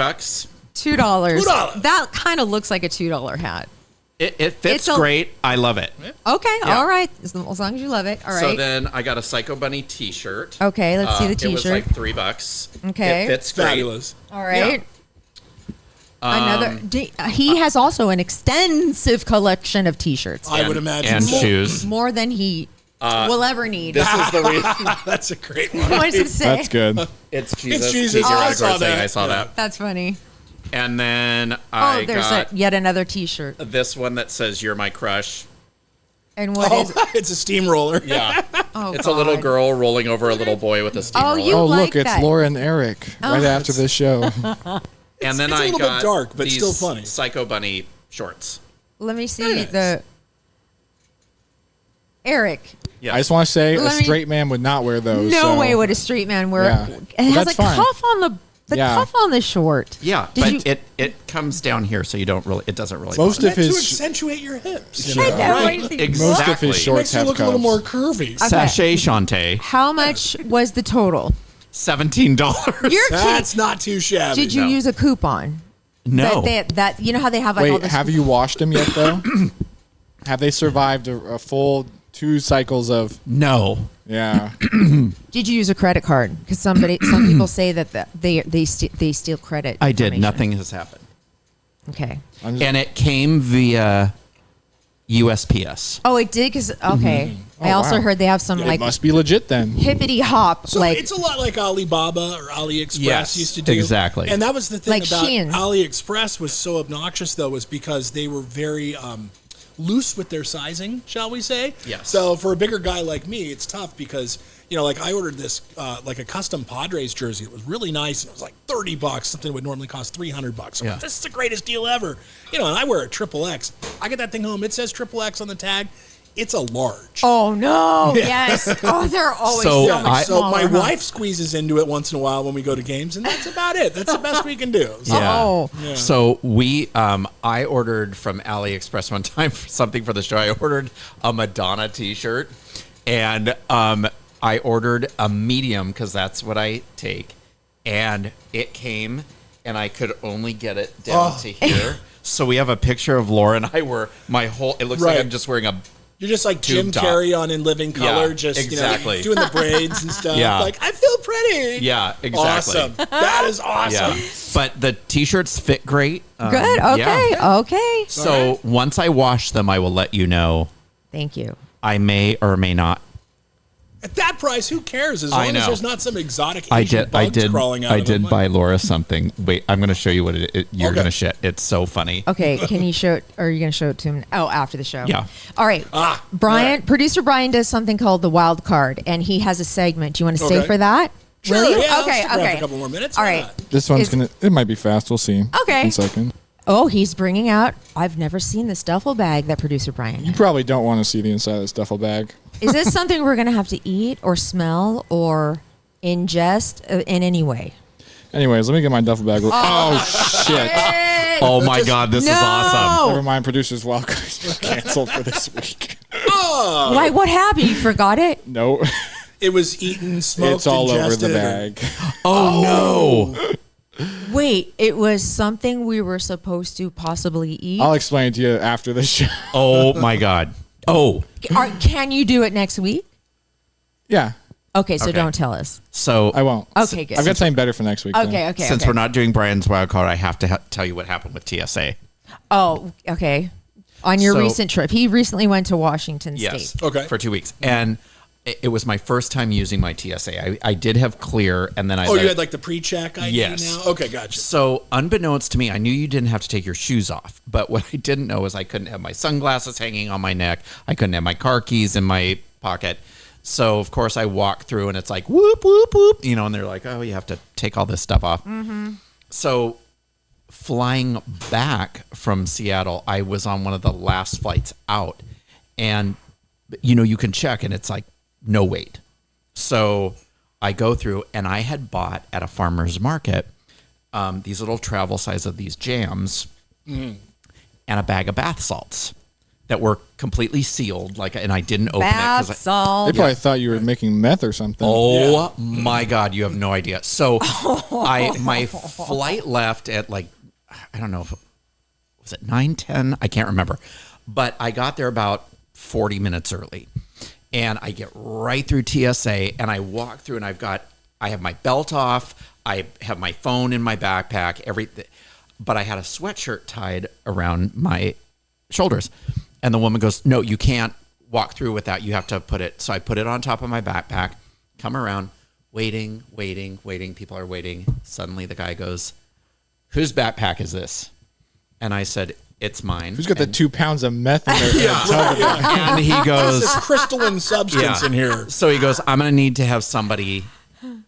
[SPEAKER 2] $2.
[SPEAKER 3] $2.
[SPEAKER 2] That kind of looks like a $2 hat.
[SPEAKER 4] It fits
[SPEAKER 2] It's a-
[SPEAKER 4] great. I love it.
[SPEAKER 2] Okay.
[SPEAKER 4] Yeah.
[SPEAKER 2] All right. As long as you love it. All right.
[SPEAKER 4] So then I got a Psycho Bunny T-shirt.
[SPEAKER 2] Okay, let's see the
[SPEAKER 4] It was
[SPEAKER 2] t-shirt.
[SPEAKER 4] like $3.
[SPEAKER 2] Okay.
[SPEAKER 4] It fits great.
[SPEAKER 3] Fabulous.
[SPEAKER 2] All right. He has also an extensive collection of T-shirts.
[SPEAKER 3] I would imagine.
[SPEAKER 4] And
[SPEAKER 3] so.
[SPEAKER 4] shoes.
[SPEAKER 2] More than he will ever need.
[SPEAKER 4] This is the reason.
[SPEAKER 3] That's a great one.
[SPEAKER 2] What does it say?
[SPEAKER 5] That's good.
[SPEAKER 4] It's Jesus.
[SPEAKER 3] It's Jesus.
[SPEAKER 4] TJ
[SPEAKER 3] Oh, I
[SPEAKER 4] Edwards
[SPEAKER 3] saw
[SPEAKER 4] saying
[SPEAKER 3] that.
[SPEAKER 4] I saw that.
[SPEAKER 2] That's funny.
[SPEAKER 4] And then I
[SPEAKER 2] There's
[SPEAKER 4] got
[SPEAKER 2] yet another T-shirt.
[SPEAKER 4] this one that says "You're my crush."
[SPEAKER 2] And what
[SPEAKER 3] Oh,
[SPEAKER 2] is?
[SPEAKER 3] it's a steamroller.
[SPEAKER 4] Yeah,
[SPEAKER 2] Oh,
[SPEAKER 4] it's a little
[SPEAKER 2] God.
[SPEAKER 4] girl rolling over a little boy with a steamroller.
[SPEAKER 2] you
[SPEAKER 5] Oh
[SPEAKER 2] like
[SPEAKER 5] look, it's
[SPEAKER 2] that.
[SPEAKER 5] Laura and Eric right after this show.
[SPEAKER 4] And then
[SPEAKER 3] it's a
[SPEAKER 4] I
[SPEAKER 3] little bit
[SPEAKER 4] got
[SPEAKER 3] dark, but
[SPEAKER 4] these
[SPEAKER 3] still funny.
[SPEAKER 4] Psycho Bunny shorts.
[SPEAKER 2] Let me see
[SPEAKER 3] Very nice.
[SPEAKER 2] the. Eric,
[SPEAKER 4] Yeah,
[SPEAKER 5] I just want to say a
[SPEAKER 2] Let me-
[SPEAKER 5] straight man would not wear those.
[SPEAKER 2] no
[SPEAKER 5] so-
[SPEAKER 2] way would a street man wear.
[SPEAKER 5] Yeah.
[SPEAKER 2] It
[SPEAKER 5] Well,
[SPEAKER 2] has
[SPEAKER 5] that's
[SPEAKER 2] a
[SPEAKER 5] fine.
[SPEAKER 2] cuff on the
[SPEAKER 5] Yeah.
[SPEAKER 2] cuff on the short.
[SPEAKER 4] yeah,
[SPEAKER 2] Did
[SPEAKER 4] but
[SPEAKER 2] you-
[SPEAKER 4] it comes down here, so you don't really. It doesn't really.
[SPEAKER 5] Most
[SPEAKER 4] bother
[SPEAKER 5] of
[SPEAKER 3] Meant to
[SPEAKER 5] his
[SPEAKER 3] accentuate your hips.
[SPEAKER 5] Yeah.
[SPEAKER 3] You know?
[SPEAKER 2] I know,
[SPEAKER 3] Right.
[SPEAKER 2] right?
[SPEAKER 4] exactly.
[SPEAKER 5] most of his shorts
[SPEAKER 3] Makes you
[SPEAKER 5] have
[SPEAKER 3] look
[SPEAKER 5] cuffs.
[SPEAKER 3] a little more curvy.
[SPEAKER 2] Okay.
[SPEAKER 4] Sachet Shantae,
[SPEAKER 2] How much was the total?
[SPEAKER 4] $17.
[SPEAKER 2] You're
[SPEAKER 3] That's not too shabby.
[SPEAKER 2] Did you
[SPEAKER 4] No.
[SPEAKER 2] use a coupon?
[SPEAKER 4] No.
[SPEAKER 2] That you know how they have like all
[SPEAKER 5] Wait,
[SPEAKER 2] this.
[SPEAKER 5] have you washed them yet though? Have they survived a full 2 cycles of?
[SPEAKER 4] No.
[SPEAKER 5] Yeah.
[SPEAKER 2] Did you use a credit card? Because some people say that they steal credit.
[SPEAKER 4] I did.
[SPEAKER 2] information.
[SPEAKER 4] Nothing has happened.
[SPEAKER 2] Okay.
[SPEAKER 5] I'm just-
[SPEAKER 4] And it came via USPS.
[SPEAKER 2] Oh, it did. Because okay, I
[SPEAKER 5] Oh,
[SPEAKER 2] also
[SPEAKER 5] wow.
[SPEAKER 2] heard they have some
[SPEAKER 5] it
[SPEAKER 2] like
[SPEAKER 5] must be legit then.
[SPEAKER 2] hippity hop
[SPEAKER 3] So
[SPEAKER 2] like.
[SPEAKER 3] it's a lot like Alibaba or AliExpress
[SPEAKER 4] Yes,
[SPEAKER 3] used to do.
[SPEAKER 4] exactly.
[SPEAKER 3] And that was the thing
[SPEAKER 2] Like
[SPEAKER 3] about
[SPEAKER 2] Shein.
[SPEAKER 3] AliExpress was so obnoxious, though, was because they were very loose with their sizing, shall we say.
[SPEAKER 4] Yes.
[SPEAKER 3] So for a bigger guy like me, it's tough because, you know, like I ordered this, like a custom Padres jersey. It was really nice. And it was like $30, something that would normally cost $300. I'm
[SPEAKER 4] Yeah.
[SPEAKER 3] like, this is the greatest deal ever. You know, and I wear a XXX. I get that thing home. It says XXX on the tag. It's a large.
[SPEAKER 2] Oh no! Yes. Oh, they're always
[SPEAKER 4] So
[SPEAKER 2] so, much
[SPEAKER 3] So
[SPEAKER 2] smaller.
[SPEAKER 3] my
[SPEAKER 2] huh?
[SPEAKER 3] wife squeezes into it once in a while when we go to games, and that's about it. That's the best we can do. So,
[SPEAKER 4] Yeah.
[SPEAKER 2] Oh.
[SPEAKER 3] Yeah.
[SPEAKER 4] So I ordered from AliExpress one time for something for the show. I ordered a Madonna T-shirt, and I ordered a medium because that's what I take, and it came, and I could only get it down to here. So we have a picture of Laura and I where my whole. It looks like
[SPEAKER 3] Right.
[SPEAKER 4] I'm just wearing a.
[SPEAKER 3] You're just like Jim
[SPEAKER 4] Tube top.
[SPEAKER 3] Carrey on In Living Color,
[SPEAKER 4] Yeah,
[SPEAKER 3] just
[SPEAKER 4] exactly.
[SPEAKER 3] you know, doing the braids and stuff.
[SPEAKER 4] Yeah.
[SPEAKER 3] Like, I feel pretty.
[SPEAKER 4] Yeah, exactly.
[SPEAKER 3] Awesome. That is awesome.
[SPEAKER 4] Yeah, but the T-shirts fit great.
[SPEAKER 2] Good. Okay.
[SPEAKER 4] yeah.
[SPEAKER 2] Okay.
[SPEAKER 4] So once I wash them, I will let you know.
[SPEAKER 2] Thank you.
[SPEAKER 4] I may or may not.
[SPEAKER 3] At that price, who cares? As
[SPEAKER 4] I
[SPEAKER 3] long
[SPEAKER 4] know.
[SPEAKER 3] as there's not some exotic
[SPEAKER 4] I
[SPEAKER 3] Asian
[SPEAKER 4] did. I
[SPEAKER 3] bugs
[SPEAKER 4] did.
[SPEAKER 3] crawling out
[SPEAKER 4] I
[SPEAKER 3] of
[SPEAKER 4] did
[SPEAKER 3] them.
[SPEAKER 4] buy Laura something. Wait, I'm going to show you what you're
[SPEAKER 3] Okay.
[SPEAKER 4] going to shit. It's so funny.
[SPEAKER 2] Okay. Can you show it? Or are you going to show it to him? Oh, after the show.
[SPEAKER 4] Yeah.
[SPEAKER 2] All right. Brian,
[SPEAKER 3] right.
[SPEAKER 2] producer Brian does something called the wild card, and he has a segment. Do you want to stay
[SPEAKER 3] Okay.
[SPEAKER 2] for that?
[SPEAKER 3] Sure,
[SPEAKER 2] Will you?
[SPEAKER 3] yeah, I'll
[SPEAKER 2] okay.
[SPEAKER 3] stick around
[SPEAKER 2] Okay.
[SPEAKER 3] for a couple more minutes.
[SPEAKER 2] All
[SPEAKER 3] Why
[SPEAKER 2] right.
[SPEAKER 3] not?
[SPEAKER 5] This one's
[SPEAKER 2] Is-
[SPEAKER 5] it might be fast. We'll see.
[SPEAKER 2] Okay.
[SPEAKER 5] 1 second.
[SPEAKER 2] Oh, he's bringing out. I've never seen this duffel bag that producer Brian.
[SPEAKER 5] You probably don't want to see the inside of this duffel bag.
[SPEAKER 2] Is this something we're going to have to eat or smell or ingest in any way?
[SPEAKER 5] Anyways, let me get my duffel bag. Oh shit!
[SPEAKER 4] Oh my God, this is awesome.
[SPEAKER 5] Never mind. Producers welcome. Canceled for this week.
[SPEAKER 2] Why? What happened? You forgot it?
[SPEAKER 5] No,
[SPEAKER 3] It was eaten, smoked,
[SPEAKER 5] it's all over the
[SPEAKER 3] ingested,
[SPEAKER 5] bag.
[SPEAKER 4] Oh no.
[SPEAKER 2] Wait, it was something we were supposed to possibly eat.
[SPEAKER 5] I'll explain it to you after the show.
[SPEAKER 4] Oh my God. Oh.
[SPEAKER 2] Can you do it next week?
[SPEAKER 5] Yeah,
[SPEAKER 2] Okay, so
[SPEAKER 4] Okay.
[SPEAKER 2] don't tell us.
[SPEAKER 4] So
[SPEAKER 5] I won't.
[SPEAKER 2] Okay, good.
[SPEAKER 5] I've got something better for next week.
[SPEAKER 2] Okay, okay.
[SPEAKER 4] since
[SPEAKER 2] okay.
[SPEAKER 4] we're not doing Brian's wild card, I have to tell you what happened with TSA.
[SPEAKER 2] Oh, okay. On your
[SPEAKER 4] So-
[SPEAKER 2] recent trip, he recently went to Washington
[SPEAKER 4] Yes.
[SPEAKER 2] State.
[SPEAKER 3] Okay.
[SPEAKER 4] For 2 weeks. And it was my first time using my TSA. I did have clear, and then I.
[SPEAKER 3] Oh, you had like the pre-check ID
[SPEAKER 4] Yes.
[SPEAKER 3] now? Okay, gotcha.
[SPEAKER 4] So, unbeknownst to me, I knew you didn't have to take your shoes off. But what I didn't know is I couldn't have my sunglasses hanging on my neck. I couldn't have my car keys in my pocket. So, of course, I walk through and it's like, whoop, whoop, whoop. You know, and they're like, oh, you have to take all this stuff off. Mm-hmm. So, flying back from Seattle, I was on one of the last flights out. And, you know, you can check and it's like, no wait. So I go through and I had bought at a farmer's market these little travel size of these jams and a bag of bath salts that were completely sealed. And I didn't open it.
[SPEAKER 2] Bath
[SPEAKER 5] They
[SPEAKER 2] salt.
[SPEAKER 5] probably thought you were making meth or something.
[SPEAKER 4] Oh my God, you have no idea. So my flight left at I don't know, was it 9:10? I can't remember. But I got there about 40 minutes early. And I get right through TSA and I walk through and I have my belt off. I have my phone in my backpack, everything. But I had a sweatshirt tied around my shoulders. And the woman goes, no, you can't walk through with that. You have to put it. So I put it on top of my backpack, come around, waiting. People are waiting. Suddenly the guy goes, whose backpack is this? And I said, it's mine.
[SPEAKER 5] Who's got the 2 pounds of meth in there?
[SPEAKER 4] And he goes,
[SPEAKER 3] This crystalline substance in here.
[SPEAKER 4] So he goes, I'm going to need to have somebody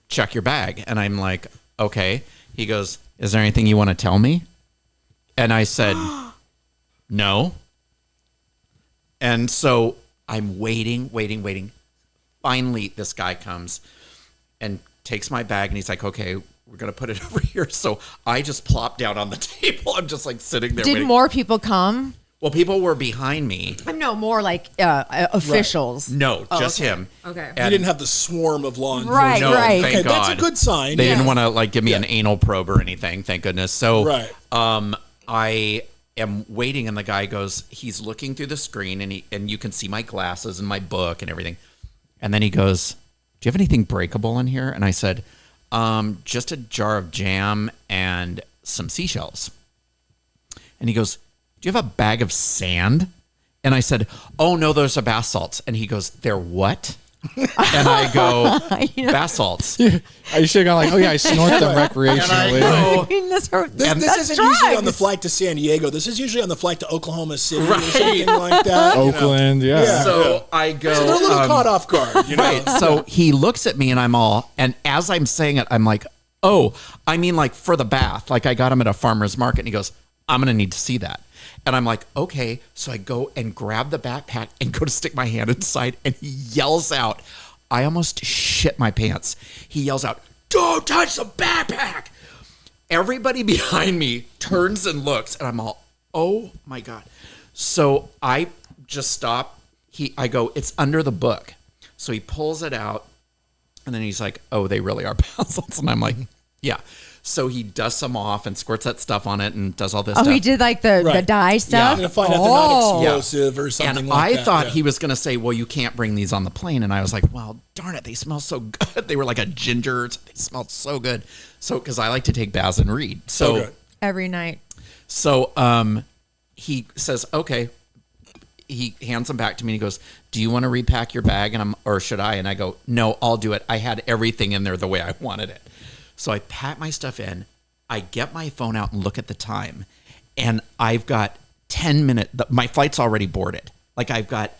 [SPEAKER 4] check your bag. And I'm like, okay. He goes, is there anything you want to tell me? And I said, no. And so I'm waiting. Finally, this guy comes and takes my bag and he's like, okay, we're going to put it over here. So I just plopped down on the table. I'm just like sitting there
[SPEAKER 2] Did
[SPEAKER 4] waiting.
[SPEAKER 2] more people come?
[SPEAKER 4] Well, people were behind me.
[SPEAKER 2] No, more like officials.
[SPEAKER 4] No, just
[SPEAKER 2] okay.
[SPEAKER 4] him.
[SPEAKER 2] Okay.
[SPEAKER 3] You
[SPEAKER 4] And
[SPEAKER 3] didn't have the swarm of law
[SPEAKER 2] Right,
[SPEAKER 3] enforcement.
[SPEAKER 4] no,
[SPEAKER 2] right.
[SPEAKER 4] thank
[SPEAKER 3] Okay,
[SPEAKER 4] God.
[SPEAKER 3] that's a good sign.
[SPEAKER 4] They
[SPEAKER 3] yeah.
[SPEAKER 4] didn't want to give me an anal probe or anything, thank goodness. So
[SPEAKER 3] Right.
[SPEAKER 4] I am waiting and the guy goes, he's looking through the screen and you can see my glasses and my book and everything. And then he goes, do you have anything breakable in here? And I said, just a jar of jam and some seashells. And he goes, do you have a bag of sand? And I said, oh no, those are bath salts. And he goes, they're what? And I go, bath salts.
[SPEAKER 5] You should have gone like, oh yeah, I snort them recreationally.
[SPEAKER 3] This isn't usually on the flight to San Diego. This is usually on the flight to Oklahoma City or something like that. you know.
[SPEAKER 5] Oakland, yeah.
[SPEAKER 4] So I go,
[SPEAKER 3] So they're a little caught off guard, you know.
[SPEAKER 4] right. So he looks at me and and as I'm saying it, I'm like, oh, I mean like for the bath. Like I got him at a farmer's market and he goes, I'm going to need to see that. And I'm like, okay. So I go and grab the backpack and go to stick my hand inside and he yells out, I almost shit my pants. He yells out, don't touch the backpack. Everybody behind me turns and looks and I'm all, oh my God. So I just stop. I go, it's under the book. So he pulls it out and then he's like, oh, they really are pencils. And I'm like, yeah. So he dusts them off and squirts that stuff on it and does all this stuff.
[SPEAKER 2] Oh, he did like the
[SPEAKER 3] Right.
[SPEAKER 2] dye stuff?
[SPEAKER 3] And to find out they're not explosive or something
[SPEAKER 4] And
[SPEAKER 3] like that.
[SPEAKER 4] I thought
[SPEAKER 3] yeah.
[SPEAKER 4] he was going to say, well, you can't bring these on the plane. And I was like, well, darn it. They smell so good. They were like a ginger. They smelled so good. So, because I like to take baths and read. So,
[SPEAKER 3] Okay.
[SPEAKER 2] Every night.
[SPEAKER 4] so he says, okay. He hands them back to me and he goes, do you want to repack your bag? And or should I? And I go, no, I'll do it. I had everything in there the way I wanted it. So I pack my stuff in. I get my phone out and look at the time. And I've got 10 minutes. My flight's already boarded. Like I've got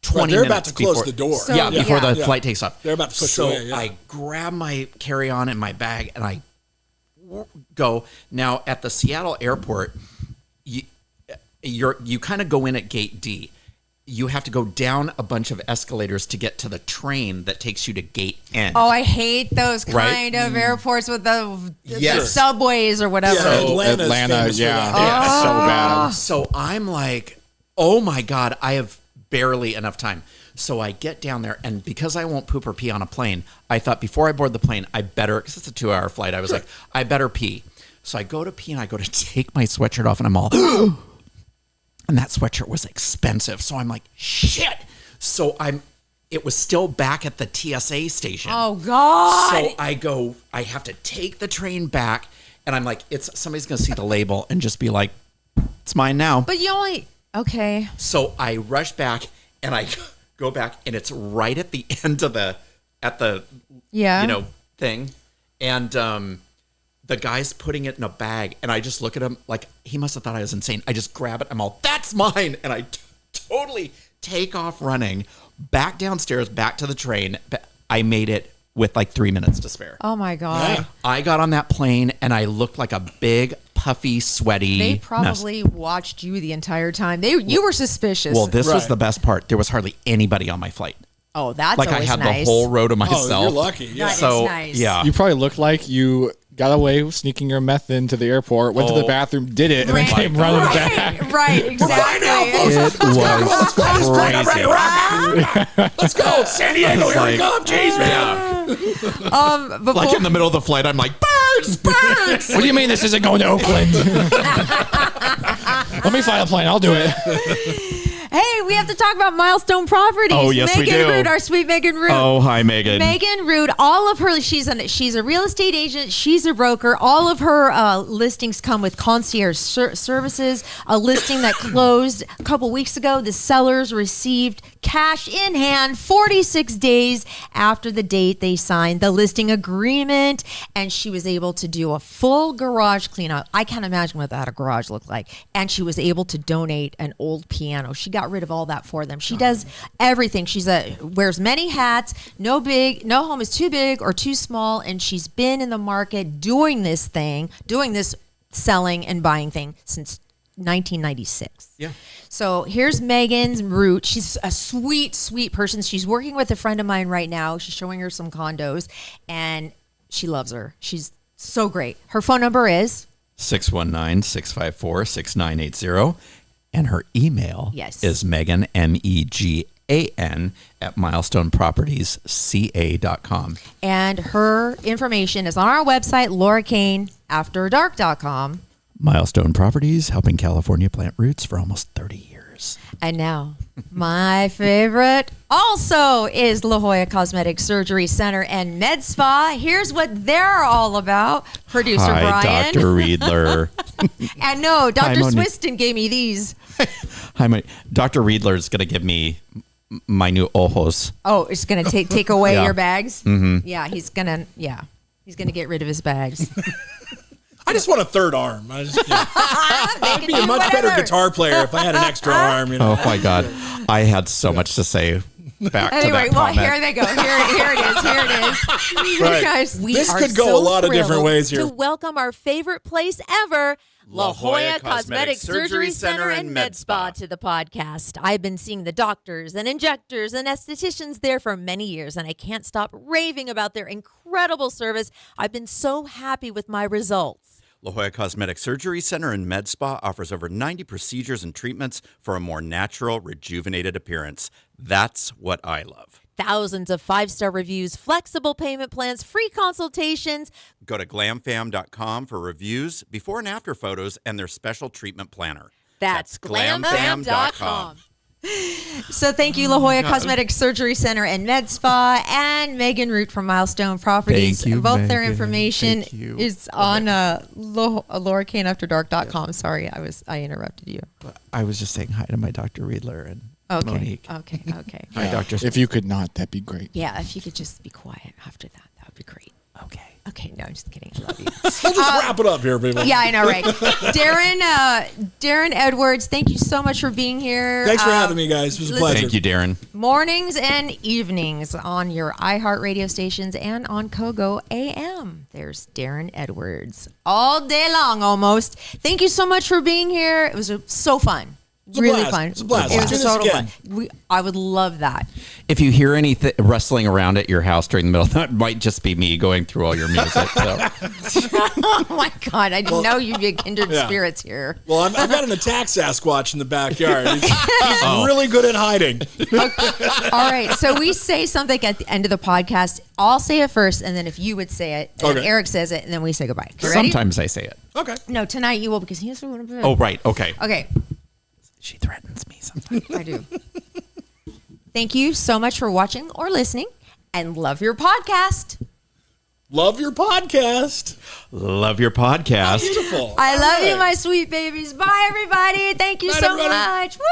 [SPEAKER 4] 20
[SPEAKER 3] they're
[SPEAKER 4] minutes
[SPEAKER 3] about to close
[SPEAKER 4] before,
[SPEAKER 3] the door.
[SPEAKER 2] So-
[SPEAKER 4] yeah, before
[SPEAKER 2] yeah.
[SPEAKER 4] the flight takes off.
[SPEAKER 3] They're about to push
[SPEAKER 4] so
[SPEAKER 3] away, yeah.
[SPEAKER 4] I grab my carry-on and my bag and I go. Now at the Seattle airport, you kind of go in at gate D. you have to go down a bunch of escalators to get to the train that takes you to gate N.
[SPEAKER 2] Oh, I hate those
[SPEAKER 4] Right?
[SPEAKER 2] kind of airports with the
[SPEAKER 4] Yes.
[SPEAKER 2] subways or whatever.
[SPEAKER 3] Yeah.
[SPEAKER 5] So
[SPEAKER 3] Atlanta's
[SPEAKER 5] Atlanta,
[SPEAKER 3] famous for
[SPEAKER 5] yeah,
[SPEAKER 3] that.
[SPEAKER 5] so bad.
[SPEAKER 4] So I'm like, oh my God, I have barely enough time. So I get down there, and because I won't poop or pee on a plane, I thought before I board the plane, I better, because it's a 2-hour flight, I was like, I better pee. So I go to pee, and I go to take my sweatshirt off, and I'm all, and that sweatshirt was expensive. So I'm like, shit. So it was still back at the TSA station.
[SPEAKER 2] Oh, God.
[SPEAKER 4] So I have to take the train back, and I'm like, somebody's going to see the label and just be like, it's mine now.
[SPEAKER 2] But you only, okay.
[SPEAKER 4] So I rush back, and I go back, and it's right at the end of the thing. And the guy's putting it in a bag, and I just look at him like he must have thought I was insane. I just grab it. I'm all, that's mine. And I totally take off running back downstairs, back to the train. I made it with like 3 minutes to spare.
[SPEAKER 2] Oh, my God.
[SPEAKER 3] Yeah.
[SPEAKER 4] I got on that plane, and I looked like a big, puffy, sweaty
[SPEAKER 2] They
[SPEAKER 4] mess.
[SPEAKER 2] probably watched you the entire time. You were suspicious.
[SPEAKER 4] Well, this was
[SPEAKER 3] Right.
[SPEAKER 4] the best part. There was hardly anybody on my flight.
[SPEAKER 2] oh, that's
[SPEAKER 4] Like I
[SPEAKER 2] always
[SPEAKER 4] had
[SPEAKER 2] nice.
[SPEAKER 4] the whole row to
[SPEAKER 3] Oh,
[SPEAKER 4] myself.
[SPEAKER 3] you're lucky. Yeah.
[SPEAKER 2] That is
[SPEAKER 4] So
[SPEAKER 2] nice.
[SPEAKER 4] yeah,
[SPEAKER 5] You probably looked like you got away sneaking your meth into the airport, went to the
[SPEAKER 4] Oh.
[SPEAKER 5] bathroom, did it, and
[SPEAKER 2] Right.
[SPEAKER 5] then came running back.
[SPEAKER 2] Right, exactly.
[SPEAKER 4] it was crazy.
[SPEAKER 3] Let's go. San Diego, here we
[SPEAKER 4] Like-
[SPEAKER 3] come. Jeez, man.
[SPEAKER 2] Before,
[SPEAKER 4] Like in the middle of the flight, I'm like, birds, birds.
[SPEAKER 5] What do you mean this isn't going to Oakland? Let me fly a plane. I'll do it.
[SPEAKER 2] hey, we have to talk about Milestone Properties.
[SPEAKER 4] Oh, yes, we
[SPEAKER 2] Megan
[SPEAKER 4] do.
[SPEAKER 2] Root, our sweet Megan Root.
[SPEAKER 4] Oh, hi, Megan.
[SPEAKER 2] Megan Root, all of her, she's a real estate agent. She's a broker. All of her listings come with concierge services. A listing that closed a couple weeks ago, the sellers received cash in hand 46 days after the date they signed the listing agreement, and she was able to do a full garage cleanout. I can't imagine what that garage looked like. And she was able to donate an old piano. She got rid of all that for them. She does everything. Wears many hats. No home is too big or too small, and she's been in the market doing this selling and buying thing since 1996.
[SPEAKER 4] Yeah.
[SPEAKER 2] So here's Megan's Root. She's a sweet, sweet person. She's working with a friend of mine right now. She's showing her some condos, and she loves her. She's so great. Her phone number is
[SPEAKER 4] 619-654-6980. And her email is Megan, MEGAN, at milestonepropertiesca.com.
[SPEAKER 2] and her information is on our website, laurakaneafterdark.com.
[SPEAKER 4] Milestone Properties, helping California plant roots for almost 30 years.
[SPEAKER 2] And now, my favorite also is La Jolla Cosmetic Surgery Center and Med Spa. Here's what they're all about. Producer
[SPEAKER 4] Hi,
[SPEAKER 2] Brian.
[SPEAKER 4] Dr. Riedler.
[SPEAKER 2] And no, Dr.
[SPEAKER 4] Monique.
[SPEAKER 2] Swiston gave me these.
[SPEAKER 4] Hi, Dr. Riedler is going to give me my new ojos.
[SPEAKER 2] Oh, it's going to take away
[SPEAKER 4] Yeah.
[SPEAKER 2] your bags? Mm-hmm. Yeah, he's going to get rid of his bags.
[SPEAKER 3] I just want a third arm. I'd be a
[SPEAKER 2] do
[SPEAKER 3] much better
[SPEAKER 2] whatever.
[SPEAKER 3] guitar player if I had an extra arm. You know?
[SPEAKER 4] Oh, my God. I had so much to say back to
[SPEAKER 2] Anyway,
[SPEAKER 4] that
[SPEAKER 2] well,
[SPEAKER 4] comment.
[SPEAKER 2] here they go. Here it is.
[SPEAKER 3] Right.
[SPEAKER 2] Guys, we
[SPEAKER 3] This
[SPEAKER 2] are
[SPEAKER 3] could go
[SPEAKER 2] so
[SPEAKER 3] a lot of different
[SPEAKER 2] thrilled
[SPEAKER 3] ways here.
[SPEAKER 2] to welcome our favorite place ever, La Jolla Cosmetic Surgery Center and Med Spa, to the podcast. I've been seeing the doctors and injectors and estheticians there for many years, and I can't stop raving about their incredible service. I've been so happy with my results.
[SPEAKER 1] La Jolla Cosmetic Surgery Center and Med Spa offers over 90 procedures and treatments for a more natural, rejuvenated appearance. That's what I love.
[SPEAKER 2] Thousands of 5-star reviews, flexible payment plans, free consultations.
[SPEAKER 1] Go to glamfam.com for reviews, before and after photos, and their special treatment planner.
[SPEAKER 2] That's
[SPEAKER 1] glamfam.com.
[SPEAKER 2] So thank you, La Jolla Cosmetic Surgery Center and Med Spa, and Megan Root from Milestone Properties.
[SPEAKER 4] Thank you,
[SPEAKER 2] Both their
[SPEAKER 4] Megan.
[SPEAKER 2] information
[SPEAKER 4] Thank you.
[SPEAKER 2] is on laurakaneafterdark.com. Sorry, I interrupted you.
[SPEAKER 4] I was just saying hi to my Dr. Riedler and
[SPEAKER 2] Okay.
[SPEAKER 4] Monique.
[SPEAKER 2] Okay.
[SPEAKER 4] Hi, Dr.
[SPEAKER 5] If you could not, that'd be great.
[SPEAKER 2] Yeah, if you could just be quiet after that would be great.
[SPEAKER 4] Okay.
[SPEAKER 2] Okay, no, I'm just kidding. I love you.
[SPEAKER 3] We'll just wrap it up here, people.
[SPEAKER 2] Yeah, I know, right? Daron Edwards, thank you so much for being here.
[SPEAKER 3] Thanks for having me, guys. It was a
[SPEAKER 2] listen-
[SPEAKER 3] pleasure.
[SPEAKER 4] Thank you, Darren.
[SPEAKER 2] Mornings and evenings on your iHeart radio stations and on KOGO AM. There's Daron Edwards all day long almost. Thank you so much for being here. It was so fun. really fun.
[SPEAKER 3] It's a blast.
[SPEAKER 2] It
[SPEAKER 3] Let's
[SPEAKER 2] was
[SPEAKER 3] do
[SPEAKER 2] a
[SPEAKER 3] this
[SPEAKER 2] total
[SPEAKER 3] again.
[SPEAKER 2] fun. I would love that.
[SPEAKER 4] If you hear anything rustling around at your house during the middle, that might just be me going through all your music. So.
[SPEAKER 2] Oh my God, I didn't know you'd be kindred
[SPEAKER 3] Yeah.
[SPEAKER 2] spirits here.
[SPEAKER 3] Well, I've got an attack Sasquatch in the backyard. He's really good at hiding.
[SPEAKER 2] All right, so we say something at the end of the podcast. I'll say it first, and then if you would say it, and
[SPEAKER 3] Okay.
[SPEAKER 2] Erik says it, and then we say goodbye. You ready?
[SPEAKER 4] Sometimes I say it.
[SPEAKER 3] Okay.
[SPEAKER 2] No, tonight you will because he has to go to bed.
[SPEAKER 4] Oh, right. Okay.
[SPEAKER 2] Okay,
[SPEAKER 4] She threatens me sometimes.
[SPEAKER 2] I do. Thank you so much for watching or listening, and love your podcast.
[SPEAKER 3] Love your podcast.
[SPEAKER 4] Love your podcast.
[SPEAKER 3] Beautiful.
[SPEAKER 2] I
[SPEAKER 3] All
[SPEAKER 2] love you,
[SPEAKER 3] right.
[SPEAKER 2] my sweet babies. Bye, everybody. Thank you
[SPEAKER 3] Night,
[SPEAKER 2] so
[SPEAKER 3] everybody.
[SPEAKER 2] much. Woo!